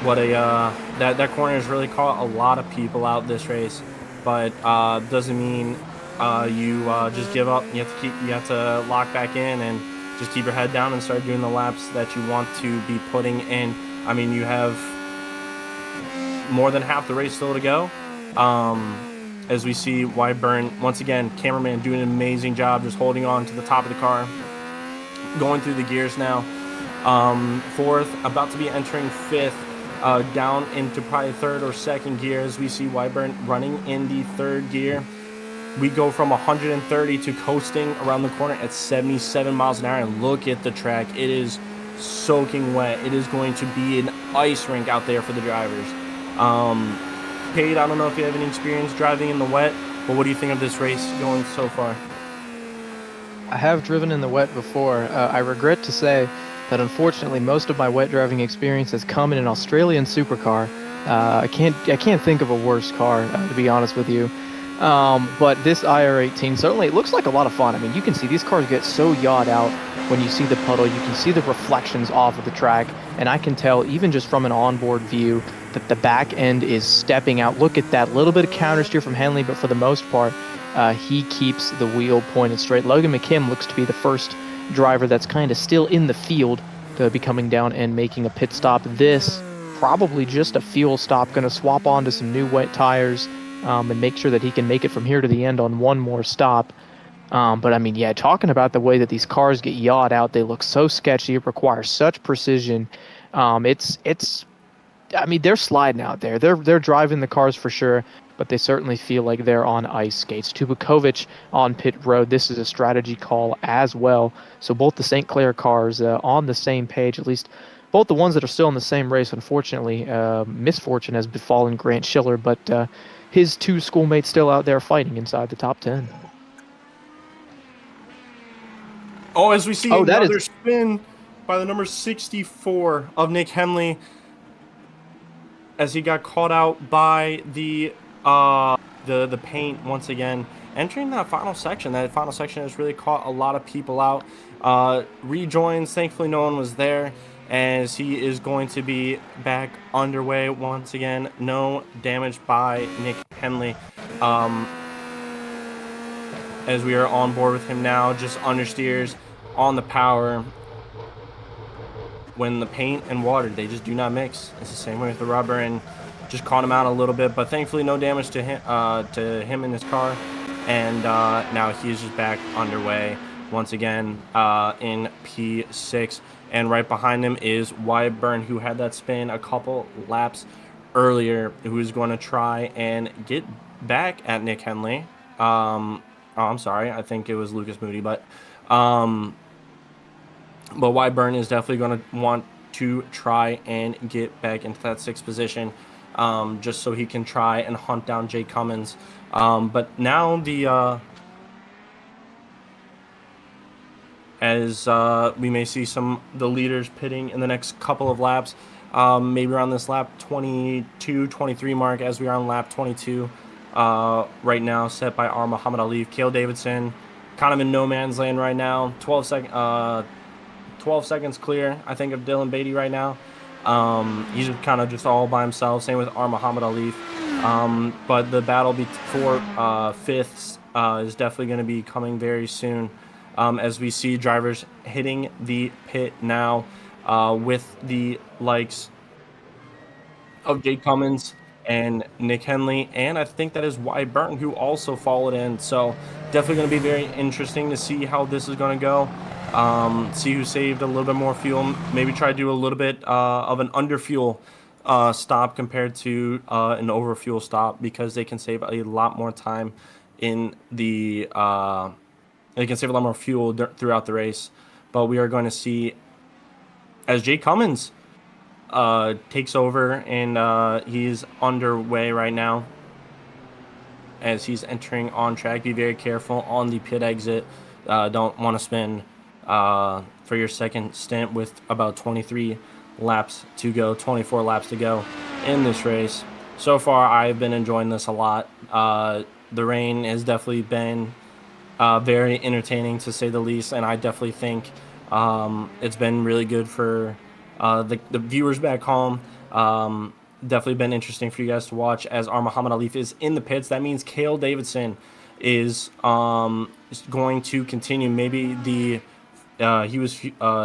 What a that corner has really caught a lot of people out this race, but doesn't mean you just give up. You have to lock back in and just keep your head down and start doing the laps that you want to be putting in. I mean, you have more than half the race still to go. As we see Wyatt Byrne, once again, cameraman doing an amazing job just holding on to the top of the car, going through the gears now. 4th, about to be entering 5th, down into probably 3rd or 2nd gear as we see Wyatt Byrne running in the 3rd gear. We go from 130 to coasting around the corner at 77 miles an hour, and look at the track. It is soaking wet. It is going to be an ice rink out there for the drivers. Cade, I don't know if you have any experience driving in the wet, but what do you think of this race going so far? I have driven in the wet before. I regret to say that unfortunately most of my wet driving experience has come in an Australian supercar. I can't think of a worse car, to be honest with you. But this IR18, certainly it looks like a lot of fun. I mean, you can see these cars get so yawed out when you see the puddle. You can see the reflections off of the track, and I can tell even just from an onboard view that the back end is stepping out. Look at that little bit of countersteer from Henley, but for the most part, he keeps the wheel pointed straight. Logan McKim looks to be the first driver that's kind of still in the field to be coming down and making a pit stop. This probably just a fuel stop, going to swap onto some new wet tires and make sure that he can make it from here to the end on one more stop. But I mean, yeah, talking about the way that these cars get yawed out, they look so sketchy. It requires such precision. I mean, they're sliding out there. They're driving the cars for sure, but they certainly feel like they're on ice skates. Tubakovic on pit road. This is a strategy call as well. So both the St. Clair cars on the same page, at least both the ones that are still in the same race. Unfortunately, misfortune has befallen Grant Schiller, but his 2 schoolmates still out there fighting inside the top 10. Oh, as we see another spin by the number 64 of Nick Henley, as he got caught out by the paint once again. Entering that final section has really caught a lot of people out. Rejoins, thankfully no one was there, as he is going to be back underway once again. No damage by Nick Henley. As we are on board with him now, just understeers on the power. When the paint and water, they just do not mix. It's the same way with the rubber, and just caught him out a little bit, but thankfully no damage to him in his car. And now he's just back underway once again in P6. And right behind him is Wyatt Byrne, who had that spin a couple laps earlier, who's going to try and get back at Nick Henley. Oh, I'm sorry. I think it was Lucas Moody, but Wyatt Byrne is definitely going to want to try and get back into that 6th position, just so he can try and hunt down Jake Cummins. But now as we may see the leaders pitting in the next couple of laps, maybe around this lap 22, 23 mark, as we are on lap 22 right now, set by our Muhammad Ali. Cale Davidson kind of in no man's land right now. 12 seconds clear, I think, of Dylan Beatty right now. He's kind of just all by himself. Same with our Muhammad Ali. But the battle for 5th is definitely going to be coming very soon, as we see drivers hitting the pit now with the likes of Jake Cummins and Nick Henley, and I think that is Wyatt Burton, who also followed in. So definitely going to be very interesting to see how this is going to go. See who saved a little bit more fuel. Maybe try to do a little bit of an under fuel stop compared to an over fuel stop, because they can save a lot more time in the. They can save a lot more fuel throughout the race. But we are going to see as Jay Cummins takes over, and he's underway right now as he's entering on track. Be very careful on the pit exit. Don't want to spin for your second stint with about 23 laps to go, 24 laps to go in this race. So far, I've been enjoying this a lot. The rain has definitely been very entertaining, to say the least, and I definitely think it's been really good for the viewers back home. Definitely been interesting for you guys to watch as our Muhammad Ali is in the pits. That means Cale Davidson is going to continue. Maybe he was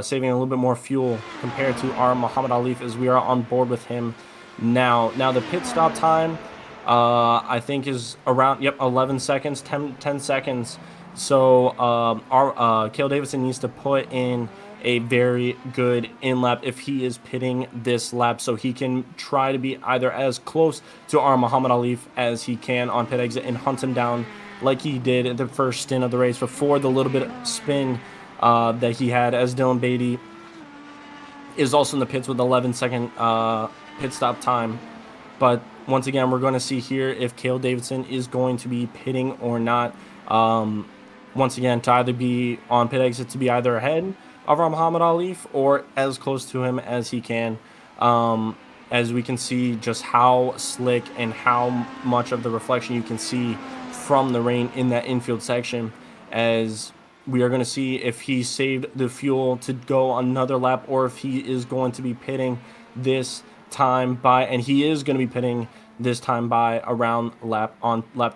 saving a little bit more fuel compared to our Muhammad Ali, as we are on board with him now. Now the pit stop time I think is around 11 seconds, 10 seconds. So our Cale Davidson needs to put in a very good in lap if he is pitting this lap, so he can try to be either as close to our Muhammad Ali as he can on pit exit and hunt him down like he did at the first stint of the race before the little bit of spin that he had, as Dylan Beatty is also in the pits with 11-second pit stop time. But once again, we're going to see here if Cale Davidson is going to be pitting or not. Once again, to either be on pit exit, to be either ahead of our Muhammad Ali or as close to him as he can. As we can see just how slick and how much of the reflection you can see from the rain in that infield section, as we are going to see if he saved the fuel to go another lap or if he is going to be pitting this time by, and he is going to be pitting this time by around lap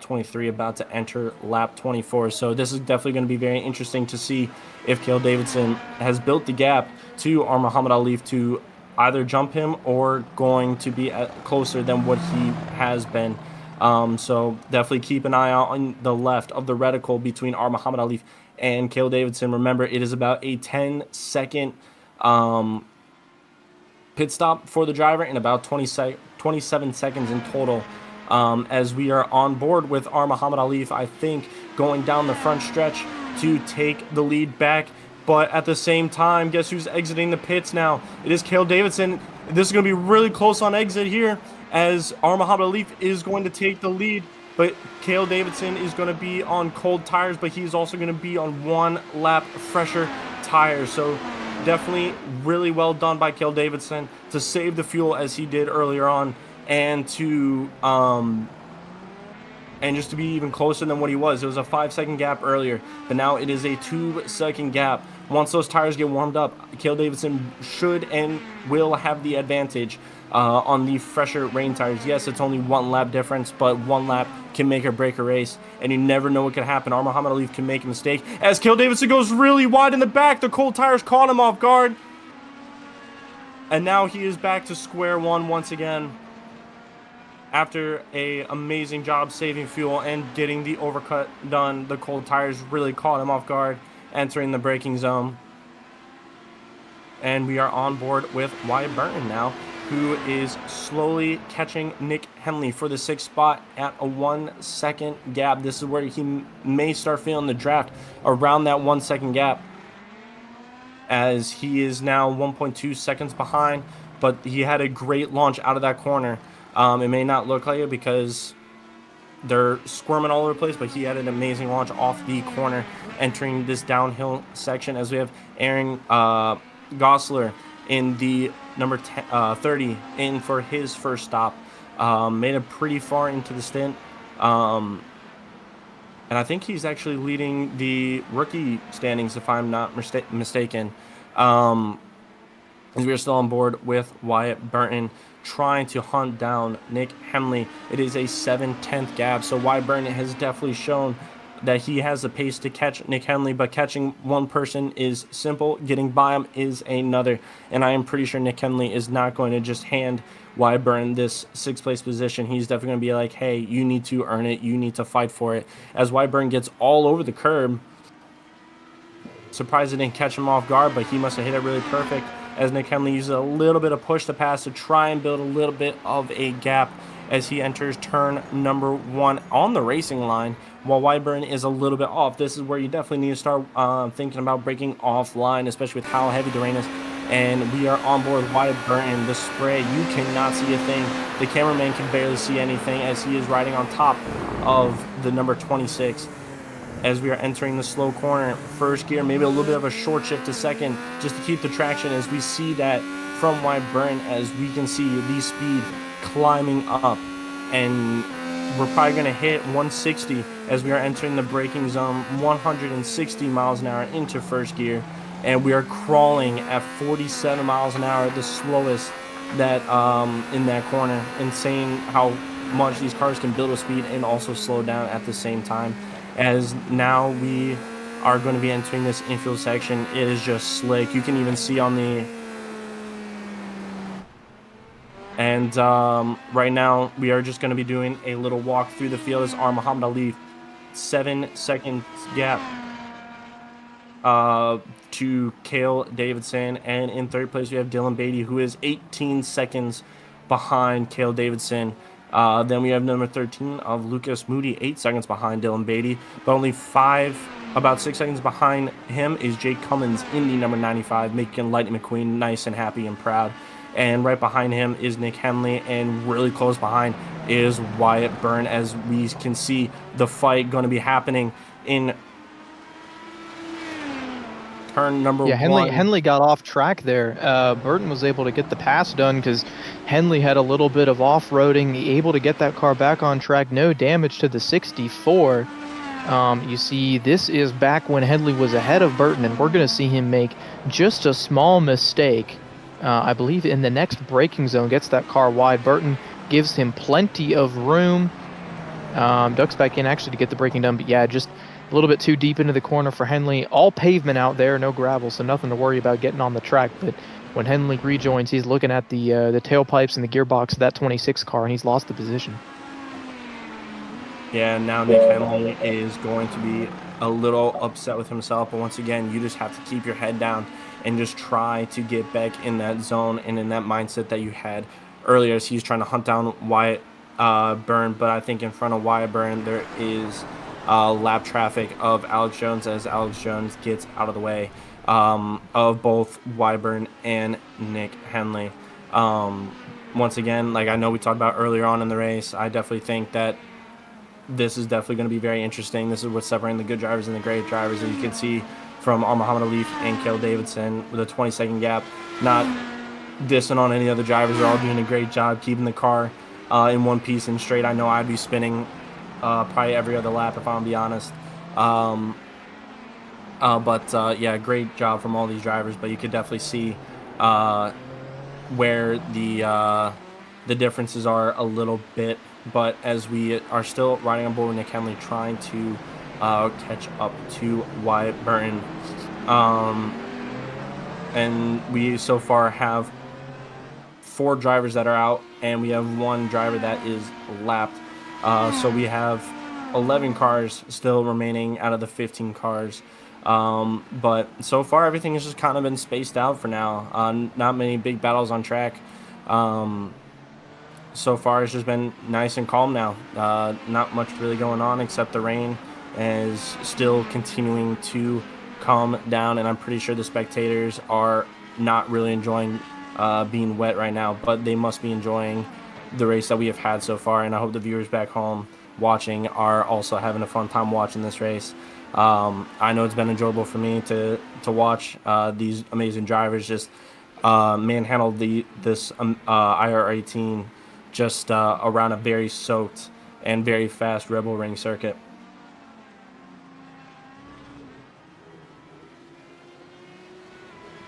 23, about to enter lap 24. So this is definitely going to be very interesting to see if Cale Davidson has built the gap to our Muhammad Ali to either jump him or going to be closer than what he has been. So definitely keep an eye out on the left of the reticle between our Muhammad Ali and Cale Davidson. Remember, it is about a 10-second pit stop for the driver and about 27 seconds in total, as we are on board with our Muhammad Ali, I think, going down the front stretch to take the lead back. But at the same time, guess who's exiting the pits now? It is Cale Davidson. This is going to be really close on exit here, as our Muhammad Ali is going to take the lead. But Cale Davidson is going to be on cold tires, but he's also going to be on one lap fresher tires. So definitely really well done by Cale Davidson to save the fuel as he did earlier on, and to and just to be even closer than what he was. It was a 5-second gap earlier, but now it is a 2-second gap. Once those tires get warmed up, Cale Davidson should and will have the advantage on the fresher rain tires. Yes, it's only 1 lap difference, but 1 lap can make or break a race, and you never know what could happen. Our Muhammad Ali can make a mistake. As Cale Davidson goes really wide in the back, the cold tires caught him off guard. And now he is back to square one once again, after an amazing job saving fuel and getting the overcut done. The cold tires really caught him off guard, entering the braking zone. And we are on board with Wyatt Burton now, who is slowly catching Nick Henley for the 6th spot at a 1-second gap. This is where he may start feeling the draft, around that 1-second gap, as he is now 1.2 seconds behind, but he had a great launch out of that corner. It may not look like it because they're squirming all over the place, but he had an amazing launch off the corner, entering this downhill section, as we have Aaron Gosler in the number 30 in for his first stop. Made it pretty far into the stint. And I think he's actually leading the rookie standings, if I'm not mistaken. As we are still on board with Wyatt Burton, trying to hunt down Nick Henley. It is a 7/10 gap, so Wyatt Burton has definitely shown that he has the pace to catch Nick Henley, but catching one person is simple. Getting by him is another. And I am pretty sure Nick Henley is not going to just hand Wyburn this 6th place position. He's definitely going to be like, hey, you need to earn it. You need to fight for it. As Wyburn gets all over the curb. Surprised it didn't catch him off guard, but he must have hit it really perfect as Nick Henley uses a little bit of push to pass to try and build a little bit of a gap as he enters turn number 1 on the racing line, while Wyburn is a little bit off. This is where you definitely need to start thinking about breaking offline, especially with how heavy the rain is. And we are on board Wyburn. The spray, you cannot see a thing. The cameraman can barely see anything as he is riding on top of the number 26. As we are entering the slow corner, first gear, maybe a little bit of a short shift to second just to keep the traction as we see that from Wyburn, as we can see the speed climbing up, and we're probably going to hit 160 as we are entering the braking zone, 160 miles an hour into first gear, and we are crawling at 47 miles an hour, the slowest that in that corner. Insane how much these cars can build with speed and also slow down at the same time. As now we are going to be entering this infield section. It is just slick. You can even see on the... And right now we are just going to be doing a little walk through the field as our Muhammad Ali 7 seconds gap to Cale Davidson. And in third place we have Dylan Beatty, who is 18 seconds behind Cale Davidson. Then we have number 13 of Lucas Moody, 8 seconds behind Dylan Beatty, but only about 6 seconds behind him is Jake Cummins in the number 95, making Lightning McQueen nice and happy and proud. And right behind him is Nick Henley, and really close behind is Wyatt Byrne, as we can see the fight going to be happening in turn number 1. Henley got off track there. Burton was able to get the pass done because Henley had a little bit of off-roading, able to get that car back on track, no damage to the 64. You see, this is back when Henley was ahead of Burton, and we're going to see him make just a small mistake. I believe in the next braking zone, gets that car wide. Burton gives him plenty of room. Ducks back in actually to get the braking done, but yeah, just a little bit too deep into the corner for Henley. All pavement out there, no gravel, so nothing to worry about getting on the track. But when Henley rejoins, he's looking at the tailpipes and the gearbox of that 26 car, and he's lost the position. Yeah, now Nick Henley is going to be a little upset with himself. But once again, you just have to keep your head down and just try to get back in that zone and in that mindset that you had earlier as he's trying to hunt down Wyatt Byrne. But I think in front of Wyatt Byrne, there is lap traffic of Alex Jones as Alex Jones gets out of the way of both Wyburn and Nick Henley. Once again, like I know we talked about earlier on in the race, I definitely think that this is definitely going to be very interesting. This is what's separating the good drivers and the great drivers, as you can see from Muhammad Ali and Cale Davidson with a 20-second gap. Not dissing on any other drivers. They're all doing a great job keeping the car in one piece and straight. I know I'd be spinning probably every other lap if I'm be honest. Yeah, great job from all these drivers. But you could definitely see where the differences are a little bit. But as we are still riding on board with Nick Henley, trying to catch up to Wyatt Burton. And we so far have 4 drivers that are out, and we have 1 driver that is lapped. So we have 11 cars still remaining out of the 15 cars. But so far, everything has just kind of been spaced out for now. Not many big battles on track. So far, it's just been nice and calm now. Not much really going on except the rain is still continuing to calm down, and I'm pretty sure the spectators are not really enjoying being wet right now, but they must be enjoying the race that we have had so far, and I hope the viewers back home watching are also having a fun time watching this race. I know it's been enjoyable for me to watch these amazing drivers just manhandle this IR18 just around a very soaked and very fast Rebel Ring circuit.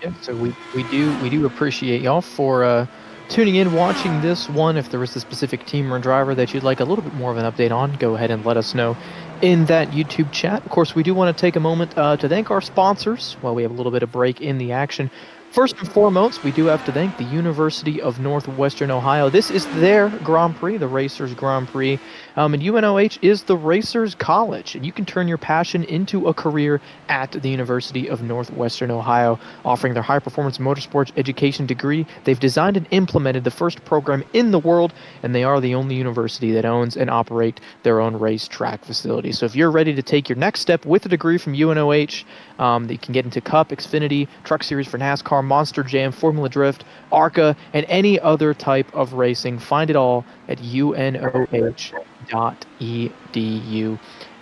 Yeah, so we do appreciate y'all for tuning in, watching this one. If there was a specific team or driver that you'd like a little bit more of an update on, go ahead and let us know in that YouTube chat. Of course, we do want to take a moment to thank our sponsors while we have a little bit of break in the action. First and foremost, we do have to thank the University of Northwestern Ohio. This is their Grand Prix, the Racers Grand Prix. And UNOH is the Racers College. And you can turn your passion into a career at the University of Northwestern Ohio, offering their high-performance motorsports education degree. They've designed and implemented the first program in the world, and they are the only university that owns and operate their own racetrack facility. So if you're ready to take your next step with a degree from UNOH, that you can get into Cup, Xfinity, Truck Series for NASCAR, Monster Jam, Formula Drift, ARCA, and any other type of racing. Find it all at unoh.edu.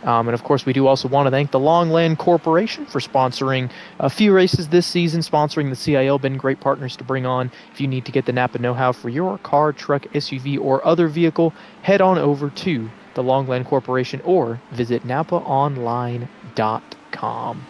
And of course, we do also want to thank the Longland Corporation for sponsoring a few races this season, sponsoring the CIL. Been great partners to bring on. If you need to get the Napa know-how for your car, truck, SUV, or other vehicle, head on over to the Longland Corporation or visit napaonline.com.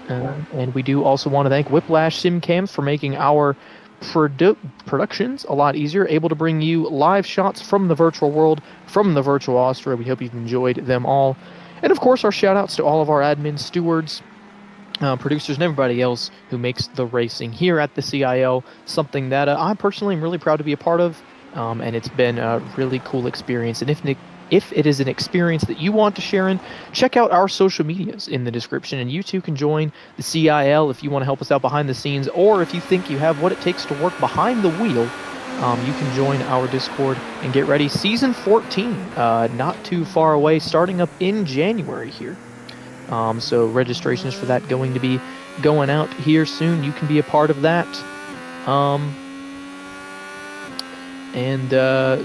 And we do also want to thank Whiplash SimCams for making our productions a lot easier, able to bring you live shots from the virtual world, from the virtual Austria. We hope you've enjoyed them all. And of course, our shout outs to all of our admin stewards, producers, and everybody else who makes the racing here at the CIL something that I personally am really proud to be a part of. And it's been a really cool experience. And if it is an experience that you want to share in, check out our social medias in the description, and you too can join the CIL if you want to help us out behind the scenes, or if you think you have what it takes to work behind the wheel, you can join our Discord and get ready. Season 14, not too far away, starting up in January here. So registrations for that going to be going out here soon. You can be a part of that.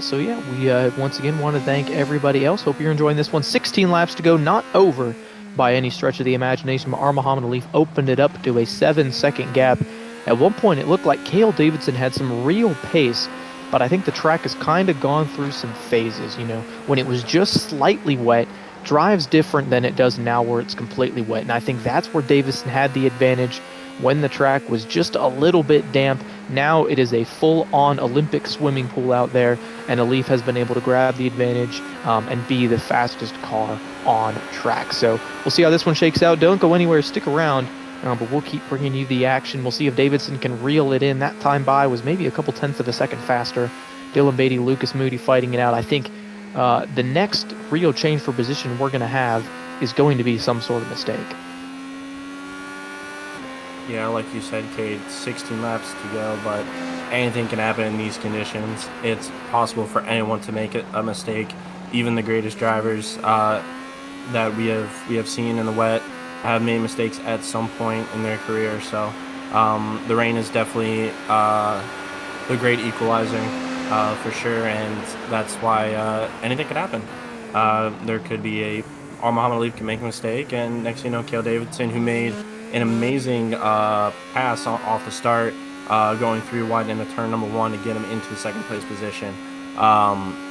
So yeah, we once again want to thank everybody else. Hope you're enjoying this one. 16 laps to go, not over by any stretch of the imagination. But Muhammad Ali opened it up to a 7-second gap. At one point, it looked like Cale Davidson had some real pace, but I think the track has kind of gone through some phases. You know, when it was just slightly wet, drives different than it does now where it's completely wet. And I think that's where Davidson had the advantage. When the track was just a little bit damp, now it is a full-on Olympic swimming pool out there, and Alif has been able to grab the advantage and be the fastest car on track. So we'll see how this one shakes out. Don't go anywhere, stick around, but we'll keep bringing you the action. We'll see if Davidson can reel it in. That time by was maybe a couple tenths of a second faster. Dylan Beatty, Lucas Moody fighting it out. I think the next real change for position we're going to have is going to be some sort of mistake. Yeah, like you said, Cade, 16 laps to go, but anything can happen in these conditions. It's possible for anyone to make a mistake. Even the greatest drivers that we have seen in the wet have made mistakes at some point in their career. So the rain is definitely the great equalizer for sure, and that's why anything could happen. There could be Muhammad Ali can make a mistake, and next thing you know, Cale Davidson, who made an amazing pass off the start, going through wide into turn number 1 to get him into the second place position,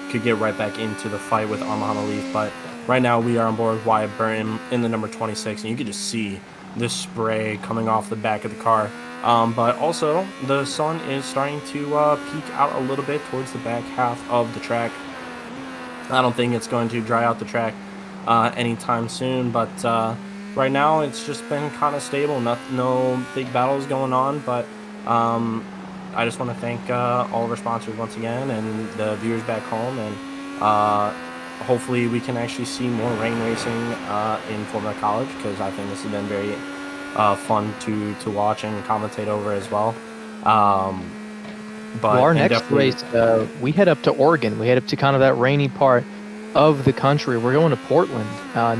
could get right back into the fight with Muhammad Ali. But right now we are on board with Wyatt Burton in the number 26, and you can just see this spray coming off the back of the car. But also the sun is starting to peek out a little bit towards the back half of the track. I don't think it's going to dry out the track anytime soon, but right now it's just been kind of stable. No big battles going on, but I just want to thank all of our sponsors once again, and the viewers back home, and hopefully we can actually see more rain racing in Formula College, because I think this has been very fun to watch and commentate over as well. But our next race, we head up to Oregon. We head up to kind of that rainy part of the country. We're going to Portland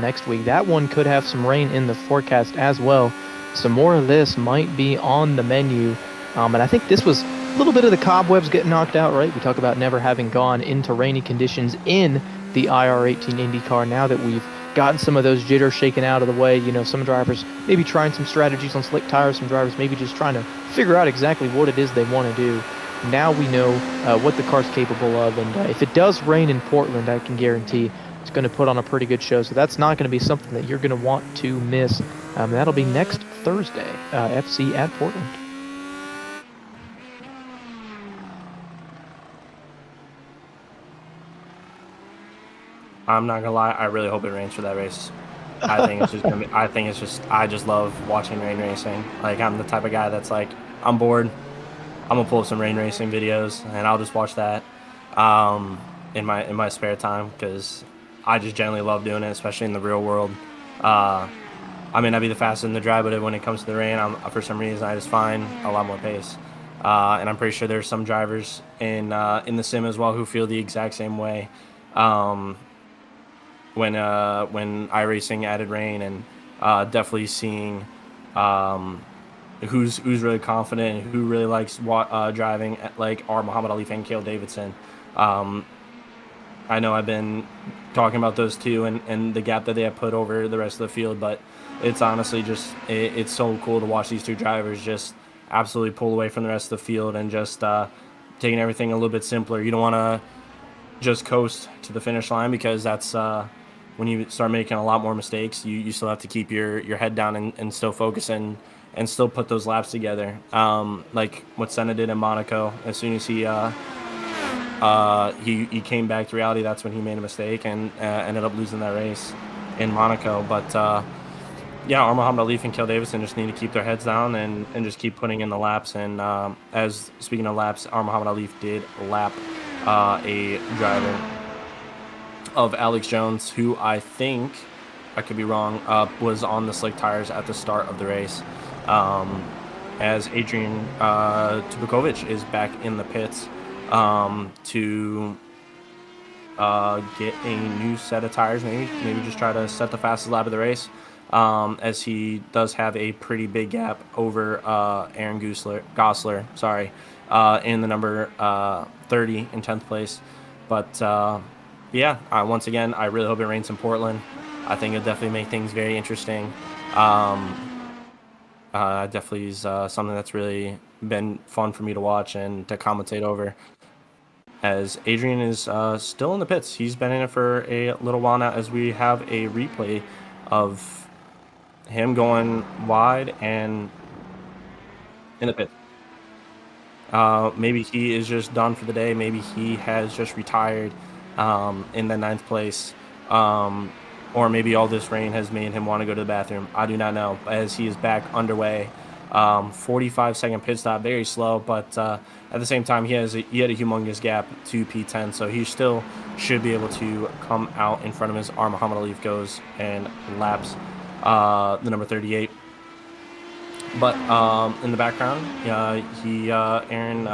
next week. That one could have some rain in the forecast as well. So more of this might be on the menu. And I think this was a little bit of the cobwebs getting knocked out, right? We talk about never having gone into rainy conditions in the IR18 IndyCar. Now that we've gotten some of those jitters shaken out of the way, you know, some drivers maybe trying some strategies on slick tires, some drivers maybe just trying to figure out exactly what it is they want to do. Now we know what the car's capable of, and if it does rain in Portland, I can guarantee it's going to put on a pretty good show. So that's not going to be something that you're going to want to miss. That'll be next Thursday, FC at Portland. I'm not gonna lie, I really hope it rains for that race. I think it's just gonna be, I just love watching rain racing. Like, I'm the type of guy that's like, I'm bored, I'm gonna pull up some rain racing videos and I'll just watch that in my spare time, because I just generally love doing it, especially in the real world. I may not be the fastest in the drive, but when it comes to the rain, for some reason I just find a lot more pace. And I'm pretty sure there's some drivers in the sim as well who feel the exact same way. When iRacing added rain, and definitely seeing who's really confident and who really likes driving, like our Muhammad Ali and Cale Davidson. I know I've been talking about those two and the gap that they have put over the rest of the field, but it's honestly just it's so cool to watch these two drivers just absolutely pull away from the rest of the field and just taking everything a little bit simpler. You don't want to just coast to the finish line, because that's when you start making a lot more mistakes. You still have to keep your head down and still focus and still put those laps together. Like what Senna did in Monaco. As soon as he came back to reality, that's when he made a mistake and ended up losing that race in Monaco. But yeah, our Muhammad Ali and Cale Davidson just need to keep their heads down and just keep putting in the laps. And as speaking of laps, our Muhammad Ali did lap a driver of Alex Jones, who I think, I could be wrong, was on the slick tires at the start of the race. As Adrian Tubakovic is back in the pits to get a new set of tires, maybe just try to set the fastest lap of the race, as he does have a pretty big gap over Aaron Gosler, in the number 30 in 10th place. But yeah, once again, I really hope it rains in Portland. I think it'll definitely make things very interesting. Definitely is something that's really been fun for me to watch and to commentate over. As Adrian is still in the pits. He's been in it for a little while now, as we have a replay of him going wide and in the pit. Maybe he is just done for the day. Maybe he has just retired in the 9th place. Or maybe all this rain has made him want to go to the bathroom. I do not know, as he is back underway. 45-second pit stop, very slow, but at the same time, he had a humongous gap to P10, so he still should be able to come out in front of his arm. Muhammad Ali goes and laps the number 38. But in the background, Aaron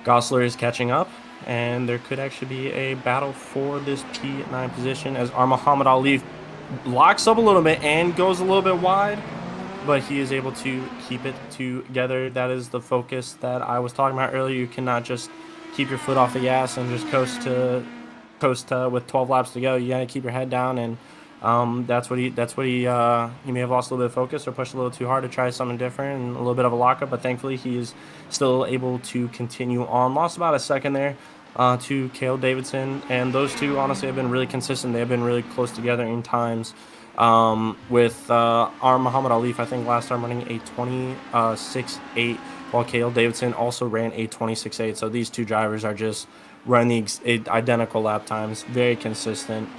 Gosler is catching up, and there could actually be a battle for this P9 position, as our Muhammad Ali locks up a little bit and goes a little bit wide, but he is able to keep it together. That is the focus that I was talking about earlier. You cannot just keep your foot off the gas and just coast with 12 laps to go. You got to keep your head down, and that's what he may have lost a little bit of focus or pushed a little too hard to try something different and a little bit of a lockup, but thankfully he is still able to continue on. Lost about a second there to Cale Davidson, and those two honestly have been really consistent. They have been really close together in times. With our Muhammad Ali, I think last time running a 26.8, while Cale Davidson also ran a 26.8. So these two drivers are just running identical lap times, very consistent,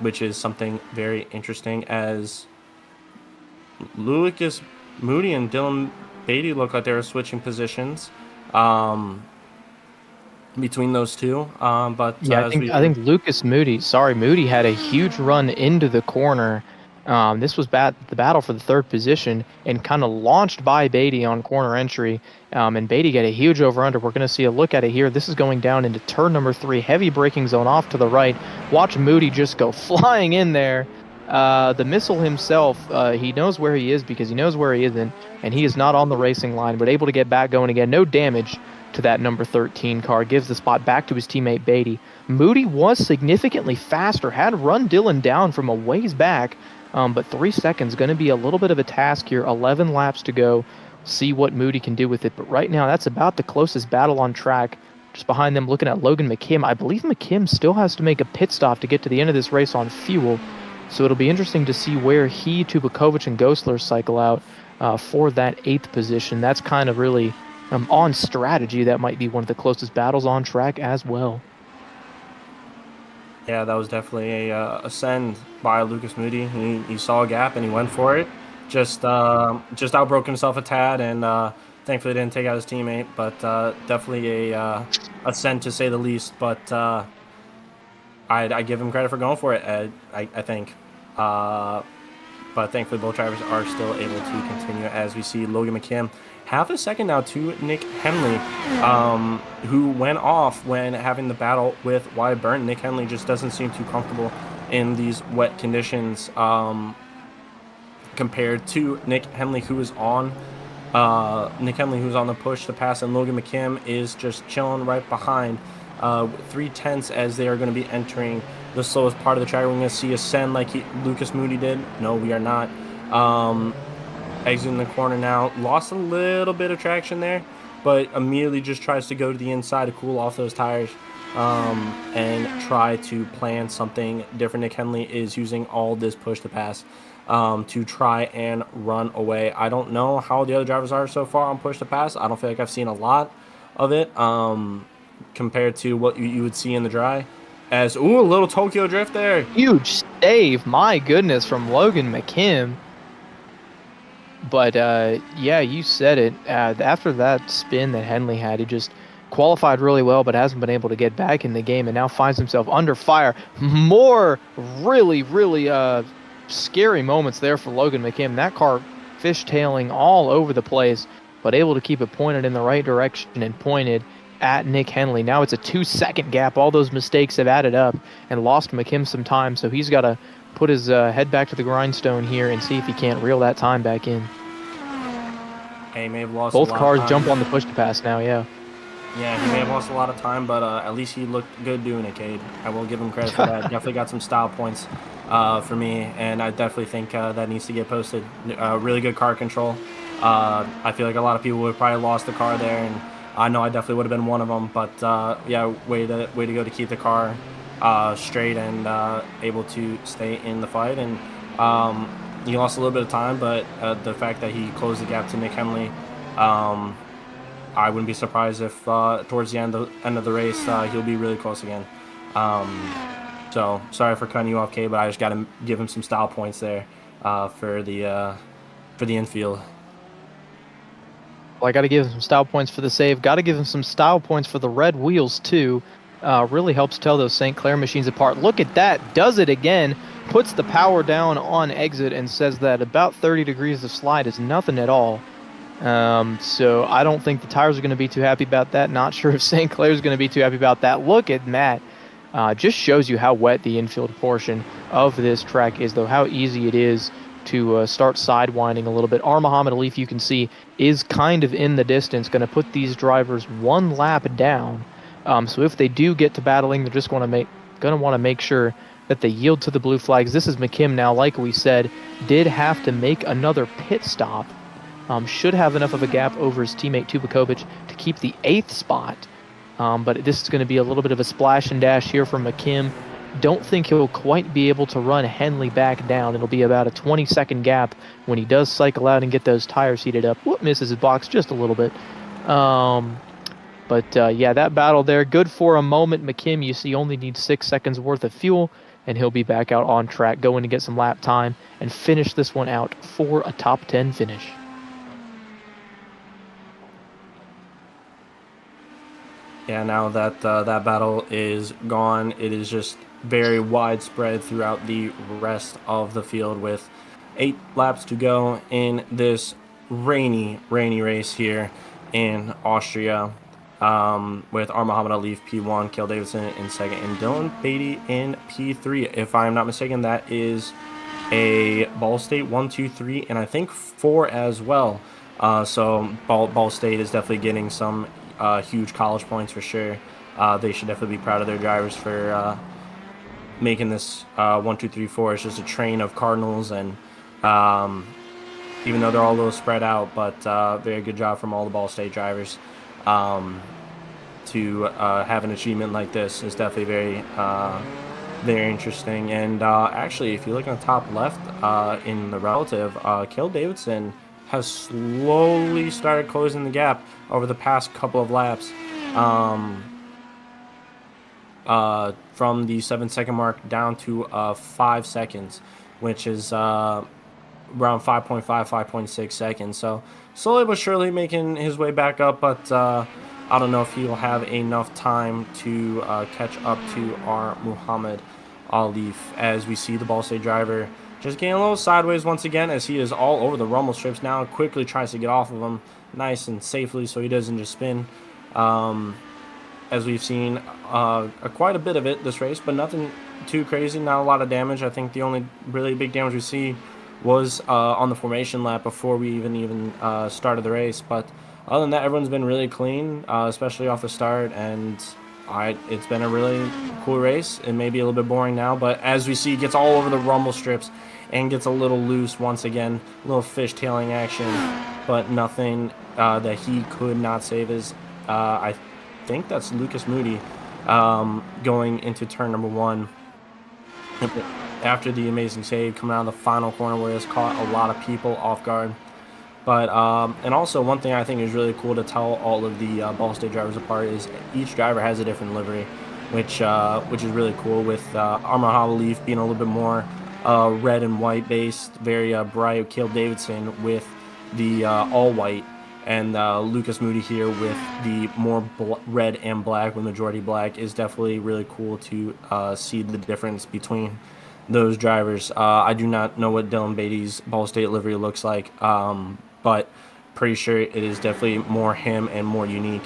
which is something very interesting, as Lucas Moody and Dylan Beatty look like they were switching positions between those two. But yeah, I think Lucas Moody had a huge run into the corner. This was the battle for the 3rd position, and kind of launched by Beatty on corner entry. And Beatty got a huge over-under. We're going to see a look at it here. This is going down into turn number 3, heavy braking zone off to the right. Watch Moody just go flying in there. The missile himself, he knows where he is because he knows where he isn't, and he is not on the racing line, but able to get back going again. No damage to that number 13 car, gives the spot back to his teammate Beatty. Moody was significantly faster, had run Dylan down from a ways back, but 3 seconds going to be a little bit of a task here. 11 laps to go. See what Moody can do with it, but right now that's about the closest battle on track. Just behind them, looking at Logan McKim. I believe McKim still has to make a pit stop to get to the end of this race on fuel, so it'll be interesting to see where he, Tubakovic, and Gosler cycle out for that 8th position. That's kind of really on strategy. That might be one of the closest battles on track as well. Yeah, that was definitely a send by Lucas Moody. He saw a gap and he went for it. Just outbroke himself a tad, and thankfully didn't take out his teammate. But definitely a send to say the least. But I give him credit for going for it. I think. But thankfully, both drivers are still able to continue as we see Logan McKim half a second now to Nick Henley, who went off when having the battle with Wyatt Burton. Nick Henley just doesn't seem too comfortable in these wet conditions compared to Nick Henley, who is on the push to pass, and Logan McKim is just chilling right behind. 3/10 as they are going to be entering the slowest part of the track. We're going to see a send like Lucas Moody did. No, we are not. Exiting the corner now. Lost a little bit of traction there, but immediately just tries to go to the inside to cool off those tires and try to plan something different. Nick Henley is using all this push to pass to try and run away. I don't know how the other drivers are so far on push to pass. I don't feel like I've seen a lot of it compared to what you would see in the dry. As, ooh, a little Tokyo drift there. Huge save, my goodness, from Logan McKim. But, yeah, you said it. After that spin that Henley had, he just qualified really well but hasn't been able to get back in the game and now finds himself under fire. More really, really scary moments there for Logan McKim. That car fishtailing all over the place, but able to keep it pointed in the right direction and pointed at Nick Henley. Now it's a 2-second gap. All those mistakes have added up and lost McKim some time, so he's got to put his head back to the grindstone here and see if he can't reel that time back in. He may have lost Both a lot cars of time. jump on the push to pass now, yeah. Yeah, he may have lost a lot of time, but at least he looked good doing it, Cade. I will give him credit for that. Definitely got some style points for me, and I definitely think that needs to get posted. Really good car control. I feel like a lot of people would have probably lost the car there, and I know I definitely would have been one of them. But yeah, way to go to keep the car straight and able to stay in the fight. And he lost a little bit of time, but the fact that he closed the gap to Nick Henley, I wouldn't be surprised if towards the end of the race he'll be really close again. So sorry for cutting you off, Kay, but I just got to give him some style points there for the infield. Well, I got to give him some style points for the save. Got to give him some style points for the red wheels too. Really helps tell those St. Clair machines apart. Look at that. Does it again. Puts the power down on exit and says that about 30 degrees of slide is nothing at all. So I don't think the tires are going to be too happy about that. Not sure if St. Clair's going to be too happy about that. Look at Matt. Just shows you how wet the infield portion of this track is, though, how easy it is to start sidewinding a little bit. Muhammad Alif, you can see, is kind of in the distance, going to put these drivers one lap down. So if they do get to battling, they're just going to want to make sure that they yield to the blue flags. This is McKim now, like we said, did have to make another pit stop. Should have enough of a gap over his teammate Tubakovic to keep the 8th spot. But this is going to be a little bit of a splash and dash here from McKim. Don't think he'll quite be able to run Henley back down. It'll be about a 20-second gap when he does cycle out and get those tires heated up. Whoop, misses his box just a little bit. Yeah, that battle there, good for a moment. McKim, you see, only needs 6 seconds worth of fuel, and he'll be back out on track, going to get some lap time and finish this one out for a top 10 finish. Yeah, now that that battle is gone, it is just very widespread throughout the rest of the field with 8 laps to go in this rainy race here in Austria, with Muhammad Alif P1, Kale Davidson in second, and Dylan Beatty in P3. If I'm not mistaken, that is a Ball State 1, 2, 3, and I think 4 as well. So Ball State is definitely getting some huge college points for sure. They should definitely be proud of their drivers for making this 1, 2, 3, 4. It's just a train of Cardinals, and even though they're all a little spread out, but very good job from all the Ball State drivers. To have an achievement like this is definitely very interesting. And actually, if you look on the top left in the relative, Kale Davidson has slowly started closing the gap over the past couple of laps. from the 7-second mark down to 5 seconds, which is around 5.5, 5.6 seconds. So slowly but surely making his way back up, but I don't know if he'll have enough time to catch up to our Muhammad Alif, as we see the Ball State driver just getting a little sideways once again, as he is all over the rumble strips now. Quickly tries to get off of him nice and safely so he doesn't just spin. As we've seen quite a bit of it this race, but nothing too crazy, not a lot of damage. I think the only really big damage we see was on the formation lap before we even started the race. But other than that, everyone's been really clean, especially off the start, and it's been a really cool race. It may be a little bit boring now, but as we see, gets all over the rumble strips and gets a little loose once again, a little fishtailing action, but nothing that he could not save. I think that's Lucas Moody going into turn number 1 after the amazing save, coming out of the final corner where it's caught a lot of people off guard. But and also one thing I think is really cool to tell all of the Ball State drivers apart is each driver has a different livery, which is really cool, with Armor Leaf being a little bit more red and white based, very bright. Caleb Davidson with the all white, and Lucas Moody here with the more red and black, with majority black. Is definitely really cool to see the difference between those drivers. I do not know what Dylan Beatty's Ball State livery looks like, but pretty sure it is definitely more him and more unique.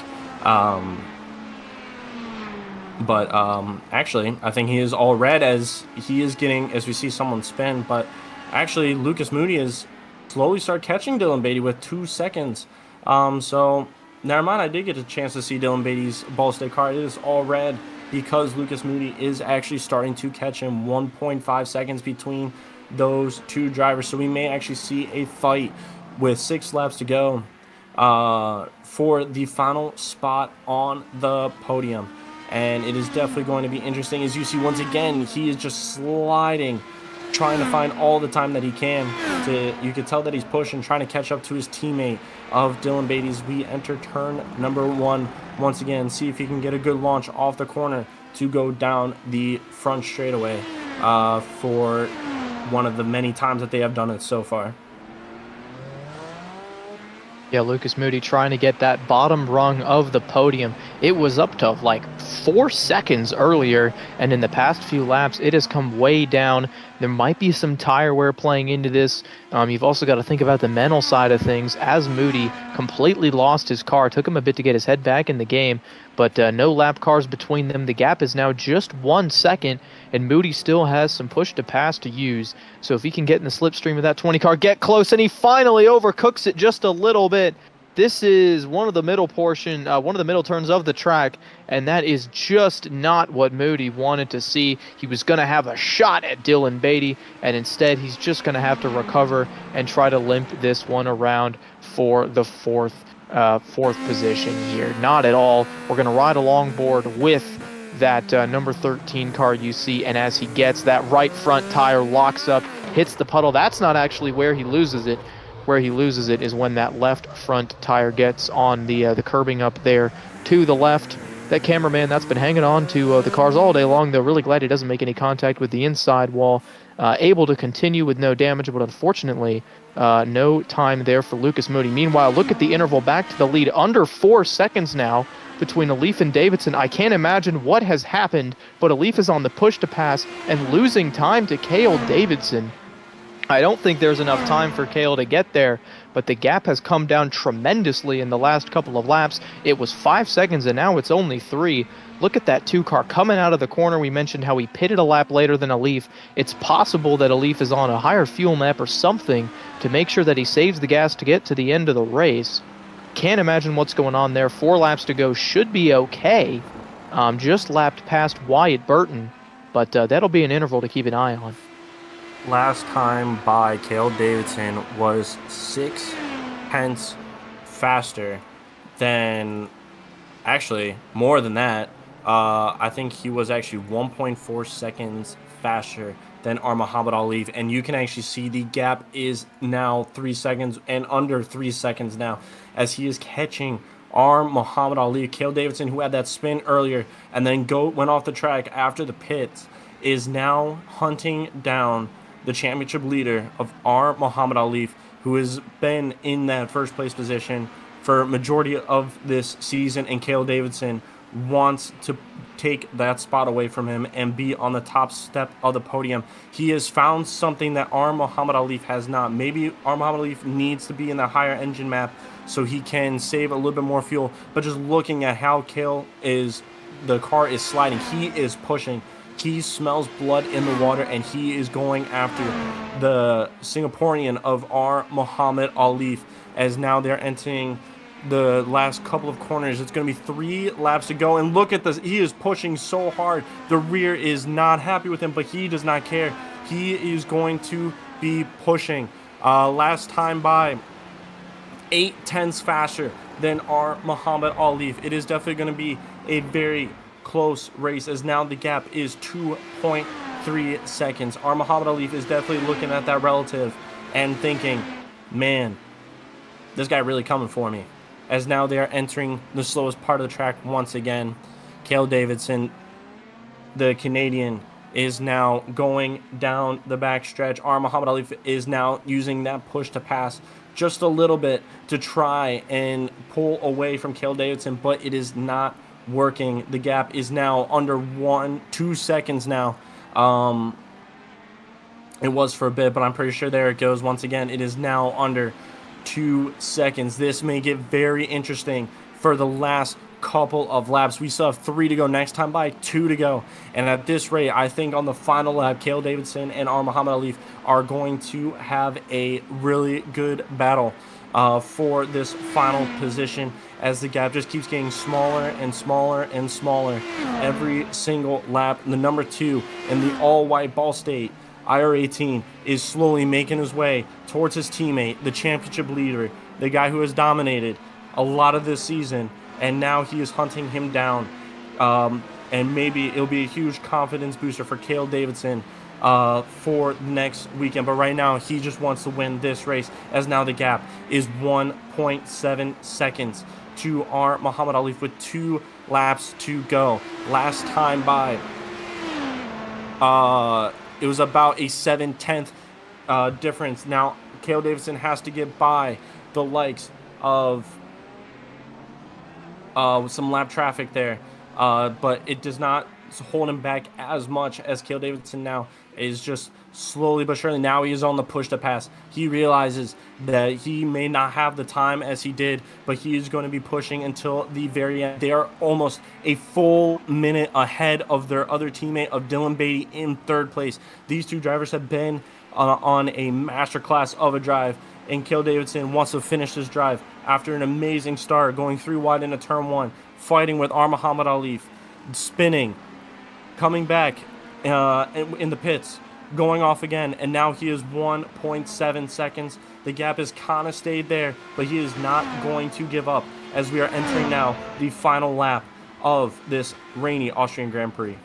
But actually, I think he is all red, as he is getting, as we see someone spin. But actually, Lucas Moody is slowly start catching Dylan Beatty with 2 seconds. So never mind, I did get a chance to see Dylan Beatty's Ball State car. It is all red because Lucas Moody is actually starting to catch him. 1.5 seconds between those two drivers. So we may actually see a fight with 6 laps to go for the final spot on the podium. And it is definitely going to be interesting. As you see, once again, he is just sliding, trying to find all the time that he can. You can tell that he's pushing, trying to catch up to his teammate of Dylan Beatty as we enter turn number 1 once again. See if he can get a good launch off the corner to go down the front straightaway for one of the many times that they have done it so far. Yeah, Lucas Moody trying to get that bottom rung of the podium. It was up to like 4 seconds earlier, and in the past few laps, it has come way down. There might be some tire wear playing into this. You've also got to think about the mental side of things, as Moody completely lost his car. It took him a bit to get his head back in the game, but no lap cars between them. The gap is now just 1 second, and Moody still has some push to pass to use. So if he can get in the slipstream of that 20 car, get close, and he finally overcooks it just a little bit. This is one of the middle turns of the track, and that is just not what Moody wanted to see. He was going to have a shot at Dylan Beatty, and instead he's just going to have to recover and try to limp this one around for the fourth position here. Not at all. We're going to ride along board with that number 13 car you see, and as he gets that right front tire locks up, hits the puddle. That's not actually where he loses it. Where he loses it is when that left front tire gets on the curbing up there to the left. That cameraman that's been hanging on to the cars all day long, though, really glad he doesn't make any contact with the inside wall. Able to continue with no damage, but unfortunately no time there for Lucas Moody. Meanwhile, look at the interval back to the lead, under 4 seconds now between Alif and Davidson. I can't imagine what has happened, but Alif is on the push to pass and losing time to Cale Davidson. I don't think there's enough time for Cale to get there, but the gap has come down tremendously in the last couple of laps. It was 5 seconds, and now it's only 3. Look at that 2 car coming out of the corner. We mentioned how he pitted a lap later than Alif. It's possible that Alif is on a higher fuel map or something to make sure that he saves the gas to get to the end of the race. Can't imagine what's going on there. 4 laps to go, should be okay. Just lapped past Wyatt Burton, but that'll be an interval to keep an eye on. Last time by Cale Davidson was 6 tenths faster than, actually more than that. I think he was actually 1.4 seconds faster than our Muhammad Alif, and you can actually see the gap is now 3 seconds and under 3 seconds now, as he is catching are Muhammad Ali. Cale Davidson, who had that spin earlier and then went off the track after the pits, is now hunting down the championship leader of R. Muhammad Ali, who has been in that first place position for majority of this season, and Cale Davidson wants to take that spot away from him and be on the top step of the podium. He has found something that R. Muhammad Ali has not. Maybe R. Muhammad Ali needs to be in the higher engine map so he can save a little bit more fuel, but just looking at how the car is sliding, he is pushing. He smells blood in the water, and he is going after the Singaporean of R. Muhammad Ali, as now they're entering the last couple of corners. It's going to be 3 laps to go, and look at this. He is pushing so hard. The rear is not happy with him, but he does not care. He is going to be pushing. Last time by 8/10 faster than R. Muhammad Ali. It is definitely going to be a very close race, as now the gap is 2.3 seconds. R. Muhammad Ali is definitely looking at that relative and thinking, man, this guy really coming for me. As now they are entering the slowest part of the track once again. Cale Davidson, the Canadian, is now going down the backstretch. R. Muhammad Ali is now using that push to pass just a little bit to try and pull away from Cale Davidson, but it is not working. The gap is now under 2 seconds now. It was for a bit, but I'm pretty sure there it goes once again. It is now under 2 seconds. This may get very interesting for the last couple of laps. We still have 3 to go. Next time by 2 to go. And at this rate, I think on the final lap, Cale Davidson and R. Muhammad Ali are going to have a really good battle for this final position, as the gap just keeps getting smaller and smaller and smaller every single lap. The number 2 in the all-white Ball State IR18 is slowly making his way towards his teammate, the championship leader, the guy who has dominated a lot of this season, and now he is hunting him down. And maybe it'll be a huge confidence booster for Cale Davidson for next weekend. But right now, he just wants to win this race, as now the gap is 1.7 seconds to R. Muhammad Ali with 2 laps to go. Last time by, it was about a 7/10 difference. Now, Cale Davidson has to get by the likes of some lap traffic there, but it does not hold him back as much, as Cale Davidson now is just slowly but surely. Now he is on the push to pass. He realizes that he may not have the time as he did, but he is going to be pushing until the very end. They are almost a full minute ahead of their other teammate of Dylan Beatty in 3rd place. These 2 drivers have been on a masterclass of a drive, and Cale Davidson wants to finish this drive after an amazing start, going 3 wide into turn 1, fighting with R. Muhammad Ali, spinning, coming back in the pits, going off again, and now he is 1.7 seconds. The gap has kind of stayed there, but he is not going to give up, as we are entering now the final lap of this rainy Austrian Grand Prix.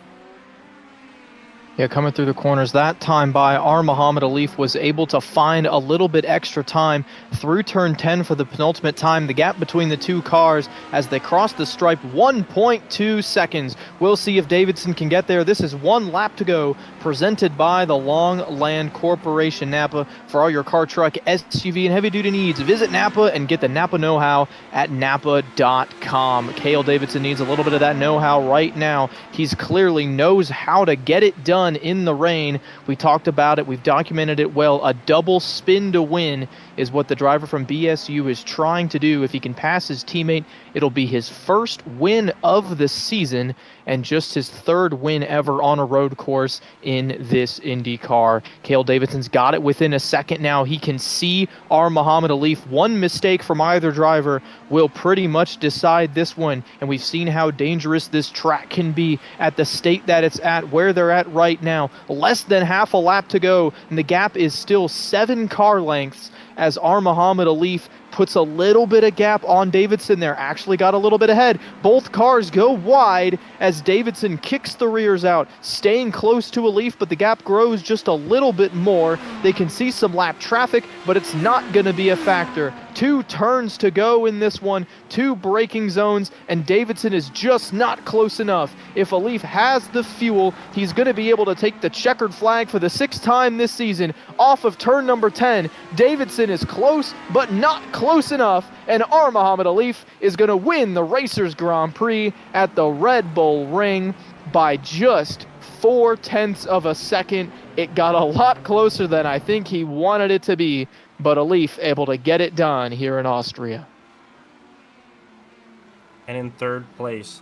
Yeah, coming through the corners that time by, R. Muhammad Ali was able to find a little bit extra time through turn 10 for the penultimate time. The gap between the 2 cars as they cross the stripe, 1.2 seconds. We'll see if Davidson can get there. This is 1 lap to go, presented by the Longland Corporation Napa. For all your car, truck, SUV, and heavy-duty needs, visit Napa and get the Napa know-how at napa.com. Cale Davidson needs a little bit of that know-how right now. He's clearly knows how to get it done in the rain. We talked about it. We've documented it well. A double spin to win is what the driver from BSU is trying to do. If he can pass his teammate, it'll be his first win of the season and just his 3rd win ever on a road course in this IndyCar. Cale Davidson's got it within a second now. He can see R. Muhammad Ali. One mistake from either driver will pretty much decide this one, and we've seen how dangerous this track can be at the state that it's at, where they're at right now. Less than half a lap to go, and the gap is still 7 car lengths, as R. Muhammad Ali puts a little bit of gap on Davidson there. Actually got a little bit ahead. Both cars go wide as Davidson kicks the rears out, staying close to Ali, but the gap grows just a little bit more. They can see some lap traffic, but it's not going to be a factor. 2 turns to go in this one, 2 braking zones, and Davidson is just not close enough. If Alif has the fuel, he's going to be able to take the checkered flag for the 6th time this season off of turn number 10. Davidson is close, but not close enough, and R. Muhammad Alif is going to win the Racers Grand Prix at the Red Bull Ring by just 0.4 of a second. It got a lot closer than I think he wanted it to be, but Alif able to get it done here in Austria. And in 3rd place,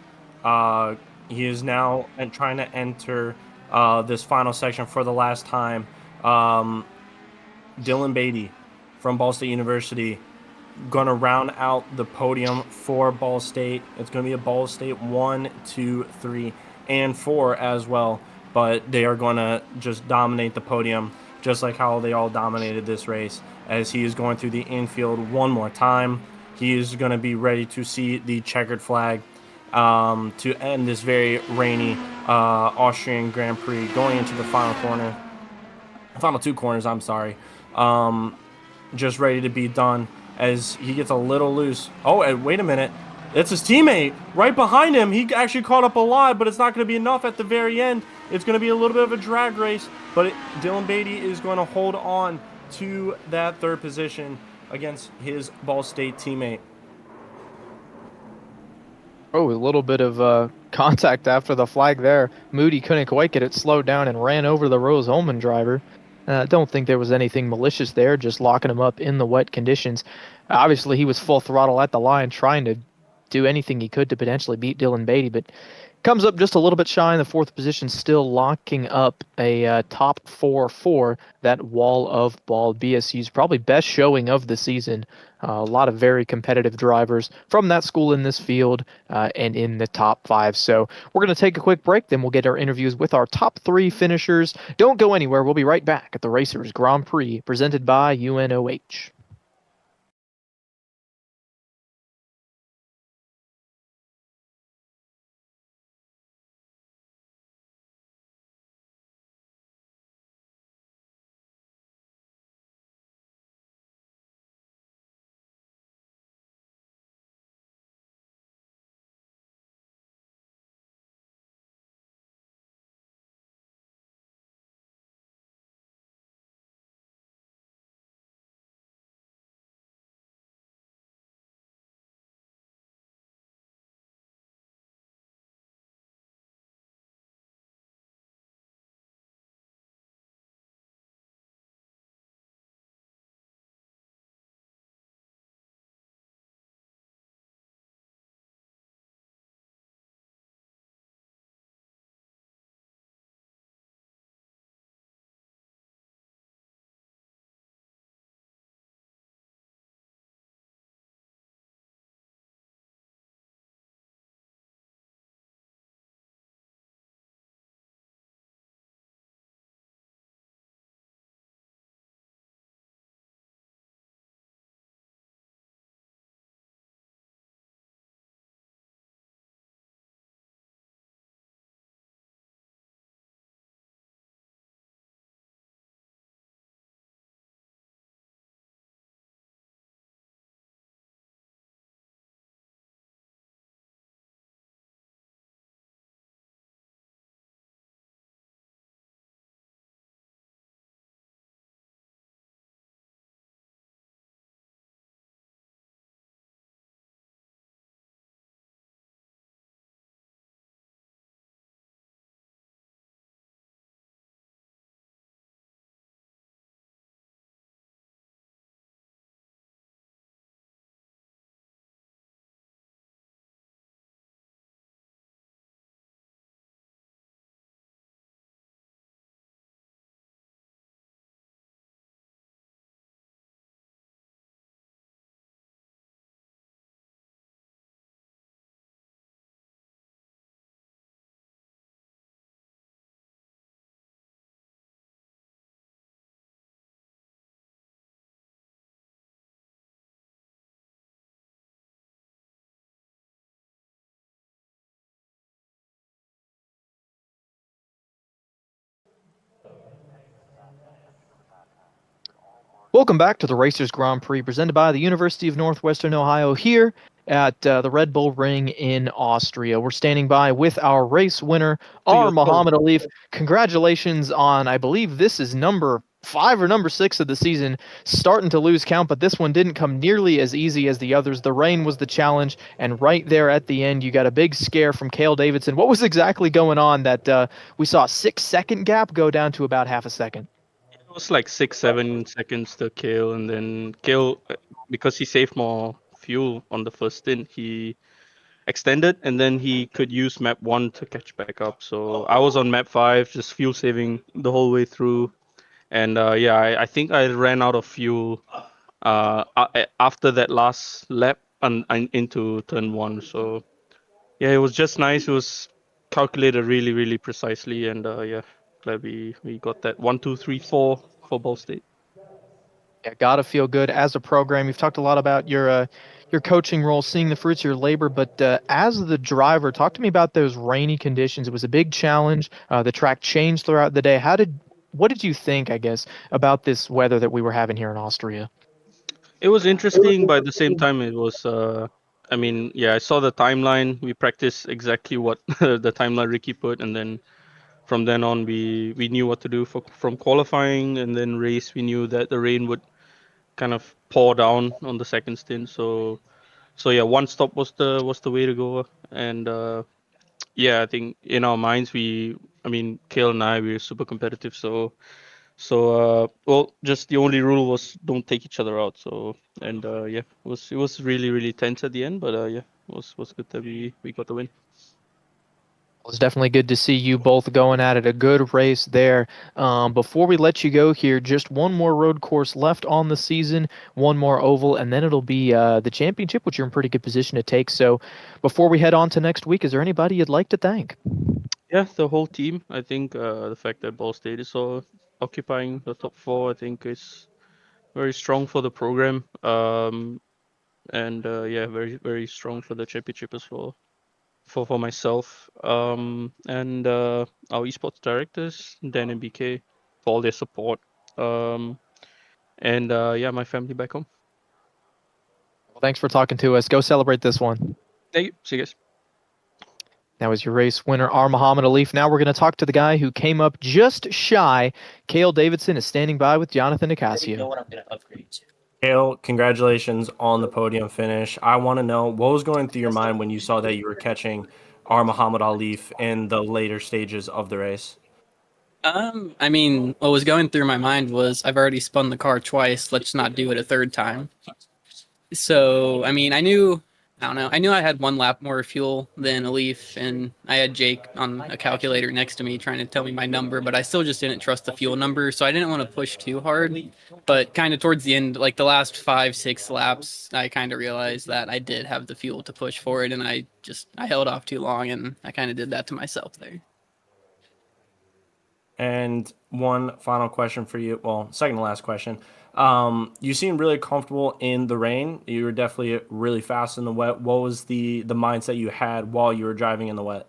he is now trying to enter this final section for the last time. Dylan Beatty from Ball State University going to round out the podium for Ball State. It's going to be a Ball State 1, 2, 3, and 4 as well. But they are going to just dominate the podium, just like how they all dominated this race, as he is going through the infield one more time. He is going to be ready to see the checkered flag to end this very rainy Austrian Grand Prix, going into the final 2 corners, I'm sorry. Just ready to be done, as he gets a little loose. Oh, and wait a minute. It's his teammate right behind him. He actually caught up a lot, but it's not going to be enough at the very end. It's going to be a little bit of a drag race, but Dylan Beatty is going to hold on to that 3rd position against his Ball State teammate. Oh, a little bit of contact after the flag there. Moody couldn't quite get it slowed down and ran over the Rose-Ulman driver. Don't think there was anything malicious there, just locking him up in the wet conditions. Obviously, he was full throttle at the line, trying to do anything he could to potentially beat Dylan Beatty, but comes up just a little bit shy in the 4th position, still locking up a top 4 for that wall of ball. BSU's probably best showing of the season. A lot of very competitive drivers from that school in this field and in the top 5. So we're going to take a quick break, then we'll get our interviews with our top 3 finishers. Don't go anywhere. We'll be right back at the Racers Grand Prix presented by UNOH. Welcome back to the Racers Grand Prix presented by the University of Northwestern Ohio here at the Red Bull Ring in Austria. We're standing by with our race winner, our Muhammad Alif. Congratulations on, I believe this is number 5 or number 6 of the season, starting to lose count, but this one didn't come nearly as easy as the others. The rain was the challenge, and right there at the end, you got a big scare from Cale Davidson. What was exactly going on that we saw a 6-second gap go down to about half a second? It was like 6-7 seconds to kill, and then kill because he saved more fuel on the first stint. He extended, and then he could use map 1 to catch back up. So I was on map 5, just fuel saving the whole way through. And yeah, I think I ran out of fuel after that last lap into turn 1. So yeah, it was just nice. It was calculated really, really precisely, and yeah, glad we got that 1, 2, 3, 4 for Ball State. Yeah, gotta feel good as a program. You've talked a lot about your coaching role, seeing the fruits of your labor, but as the driver, talk to me about those rainy conditions. It was a big challenge. The track changed throughout the day. What did you think, I guess, about this weather that we were having here in Austria? It was interesting, but at the same time, it was. I mean, yeah, I saw the timeline. We practiced exactly what the timeline Ricky put, and then from then on, we knew what to do from qualifying, and then race. We knew that the rain would kind of pour down on the second stint. So yeah, one stop was the way to go, and yeah, I think in our minds I mean, Kale and I, we were super competitive, so well, just the only rule was don't take each other out. So and yeah, it was really really tense at the end, but yeah, it was good that we got the win. It's definitely good to see you both going at it. A good race there. Before we let you go here, just one more road course left on the season, one more oval, and then it'll be the championship, which you're in pretty good position to take. So before we head on to next week, is there anybody you'd like to thank? Yeah, the whole team. I think the fact that Ball State is all occupying the top 4, I think is very strong for the program. And yeah, very very strong for the championship as well. For myself, and our esports directors, Dan and BK, for all their support. And yeah, my family back home. Well, thanks for talking to us. Go celebrate this one. Thank you. See you guys. That was your race winner, R. Muhammad Alif. Now we're going to talk to the guy who came up just shy. Cale Davidson is standing by with Jonathan Nicasio. You know what I'm going to upgrade to. Cale, congratulations on the podium finish. I want to know what was going through your mind when you saw that you were catching R. Muhammad Alif in the later stages of the race. I mean, what was going through my mind was I've already spun the car twice. Let's not do it a third time. So, I mean, I knew I had 1 lap more fuel than a Leaf, and I had Jake on a calculator next to me trying to tell me my number, but I still just didn't trust the fuel number, so I didn't want to push too hard. But kind of towards the end, like the last 5, 6 laps, I kind of realized that I did have the fuel to push forward, and I held off too long, and I kind of did that to myself there. And one final question for you. Well, second to last question. You seem really comfortable in the rain. You were definitely really fast in the wet. What was the mindset you had while you were driving in the wet?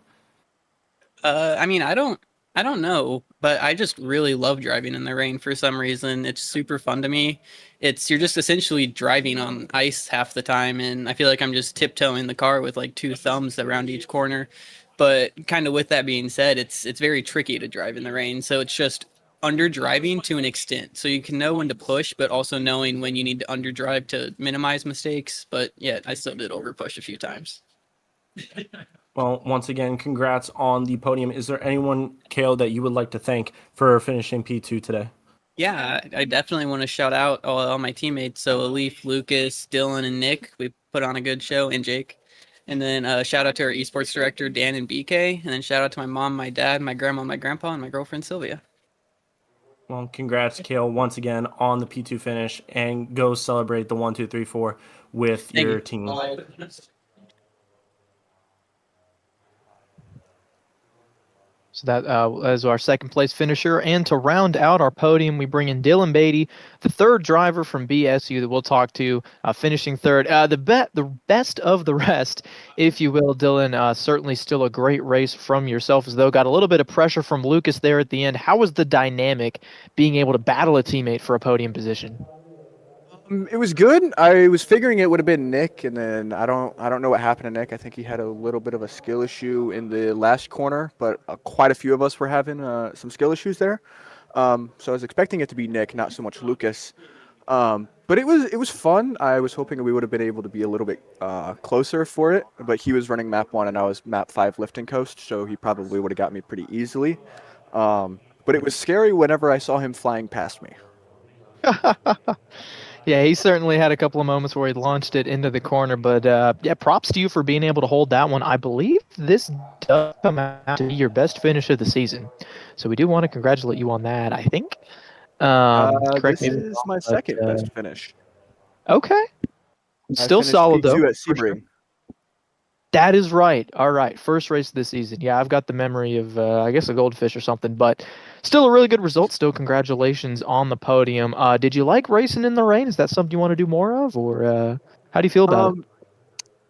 I mean, I don't know, but I just really love driving in the rain for some reason. It's super fun to me. You're just essentially driving on ice half the time, and I feel like I'm just tiptoeing the car with like 2 thumbs around each corner. But kind of with that being said, it's very tricky to drive in the rain. So it's just underdriving to an extent. So you can know when to push, but also knowing when you need to underdrive to minimize mistakes. But yeah, I still did overpush a few times. Well, once again, congrats on the podium. Is there anyone, Cale, that you would like to thank for finishing P2 today? Yeah, I definitely want to shout out all my teammates. So Alif, Lucas, Dylan, and Nick. We put on a good show, and Jake. And then shout out to our esports director, Dan and BK. And then shout out to my mom, my dad, my grandma, my grandpa, and my girlfriend, Sylvia. Well, congrats, Cale, once again on the P2 finish, and go celebrate the 1, 2, 3, 4 with your team. So that is our second place finisher. And to round out our podium, we bring in Dylan Beatty, the third driver from BSU that we'll talk to, finishing third. The best of the rest, if you will, Dylan. Certainly still a great race from yourself, as though got a little bit of pressure from Lucas there at the end. How was the dynamic being able to battle a teammate for a podium position? It was good. I was figuring it would have been Nick, and then I don't know what happened to Nick. I think he had a little bit of a skill issue in the last corner, but quite a few of us were having some skill issues there. So I was expecting it to be Nick, not so much Lucas. But it was fun. I was hoping we would have been able to be a little bit closer for it, but he was running map 1 and I was map 5 lifting coast, so he probably would have got me pretty easily. But it was scary whenever I saw him flying past me. Yeah, he certainly had a couple of moments where he launched it into the corner, but yeah, props to you for being able to hold that one. I believe this does come out to be your best finish of the season, so we do want to congratulate you on that, I think. Correct This me if I'm is wrong, my but, second best finish. Okay. I Still finished solid, though. P2 at for sure. Sebring. That is right. All right. First race of the season. Yeah, I've got the memory of, I guess, a goldfish or something, but still a really good result. Still, congratulations on the podium. Did you like racing in the rain? Is that something you want to do more of, or how do you feel about it?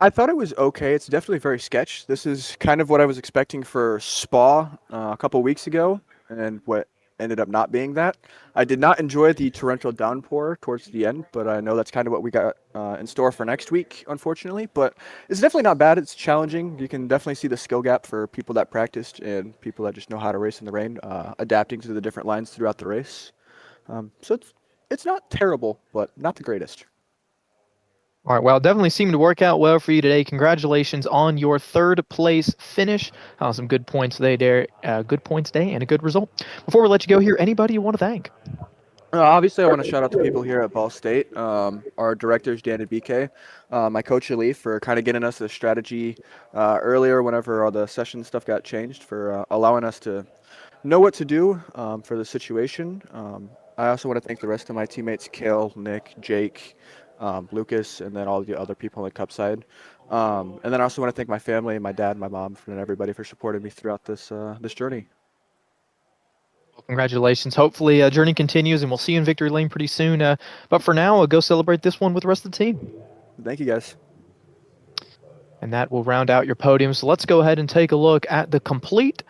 I thought it was okay. It's definitely very sketch. This is kind of what I was expecting for Spa a couple weeks ago, and what ended up not being that. I did not enjoy the torrential downpour towards the end, but I know that's kind of what we got in store for next week, unfortunately. But it's definitely not bad. It's challenging. You can definitely see the skill gap for people that practiced and people that just know how to race in the rain, adapting to the different lines throughout the race. So it's not terrible, but not the greatest. All right, well, it definitely seemed to work out well for you today. Congratulations on your third place finish. Some good points there. Good points day and a good result. Before we let you go here, anybody you want to thank? Obviously, I want to shout out the people here at Ball State, our directors, Dan and BK, my coach, Ali, for kind of getting us the strategy earlier whenever all the session stuff got changed, for allowing us to know what to do for the situation. I also want to thank the rest of my teammates, Kale, Nick, Jake, Lucas, and then all the other people on the cup side. And then I also want to thank my family, my dad, my mom, and everybody for supporting me throughout this journey. Well, congratulations. Hopefully, journey continues, and we'll see you in Victory Lane pretty soon. But for now, go celebrate this one with the rest of the team. Thank you, guys. And that will round out your podium. So let's go ahead and take a look at the complete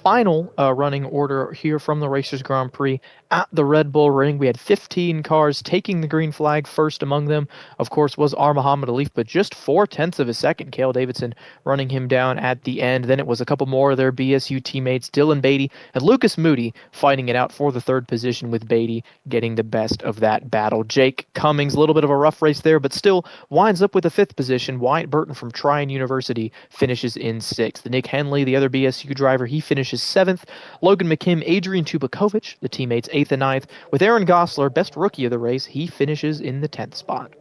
final running order here from the Racers Grand Prix at the Red Bull Ring. We had 15 cars taking the green flag. First among them, of course, was our Muhammad Alif, but just 0.4 of a second. Cale Davidson running him down at the end. Then it was a couple more of their BSU teammates, Dylan Beatty and Lucas Moody, fighting it out for the third position, with Beatty getting the best of that battle. Jake Cummings, a little bit of a rough race there, but still winds up with the 5th position. Wyatt Burton from Tryon University finishes in 6th. Nick Henley, the other BSU driver, he finishes 7th. Logan McKim, Adrian Tubakovic, the teammates 8th and 9th. With Aaron Gosler, best rookie of the race, he finishes in the 10th spot.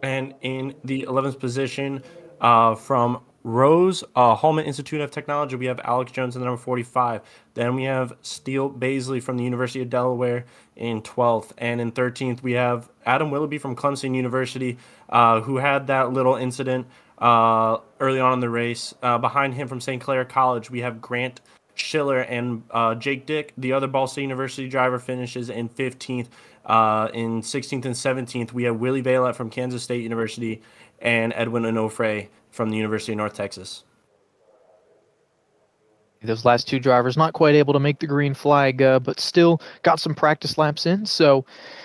And in the 11th position, from Rose Holman Institute of Technology, we have Alex Jones in the number 45. Then we have Steele Baisley from the University of Delaware in 12th. And in 13th, we have Adam Willoughby from Clemson University, who had that little incident early on in the race. Behind him from St. Clair College, we have Grant Schiller, and Jake Dick, the other Ball State University driver, finishes in 15th. In 16th and 17th, we have Willie Valette from Kansas State University and Edwin Onofre from the University of North Texas. Those last two drivers not quite able to make the green flag, but still got some practice laps in. So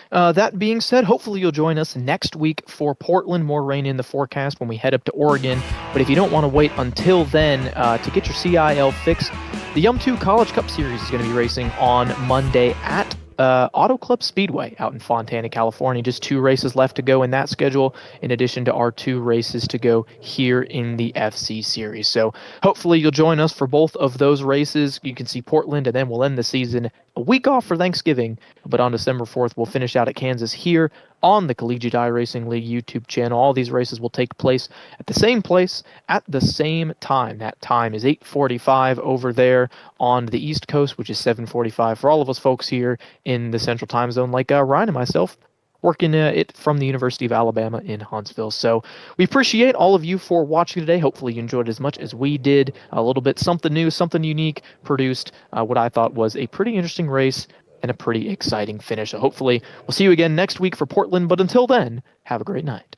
that being said, hopefully you'll join us next week for Portland. More rain in the forecast when we head up to Oregon. But if you don't want to wait until then to get your CIL fix, the Yum2 College Cup Series is going to be racing on Monday at Auto Club Speedway out in Fontana, California. Just 2 races left to go in that schedule, in addition to our 2 races to go here in the FC Series. So hopefully you'll join us for both of those races. You can see Portland, and then we'll end the season a week off for Thanksgiving. But on December 4th, we'll finish out at Kansas here on the Collegiate iRacing League YouTube channel. All these races will take place at the same place at the same time. That time is 8:45 over there on the East Coast, which is 7:45 for all of us folks here in the Central Time Zone, like Ryan and myself, working it from the University of Alabama in Huntsville. So we appreciate all of you for watching today. Hopefully you enjoyed as much as we did. A little bit something new, something unique produced, what I thought was a pretty interesting race and a pretty exciting finish. So hopefully we'll see you again next week for Portland. But until then, have a great night.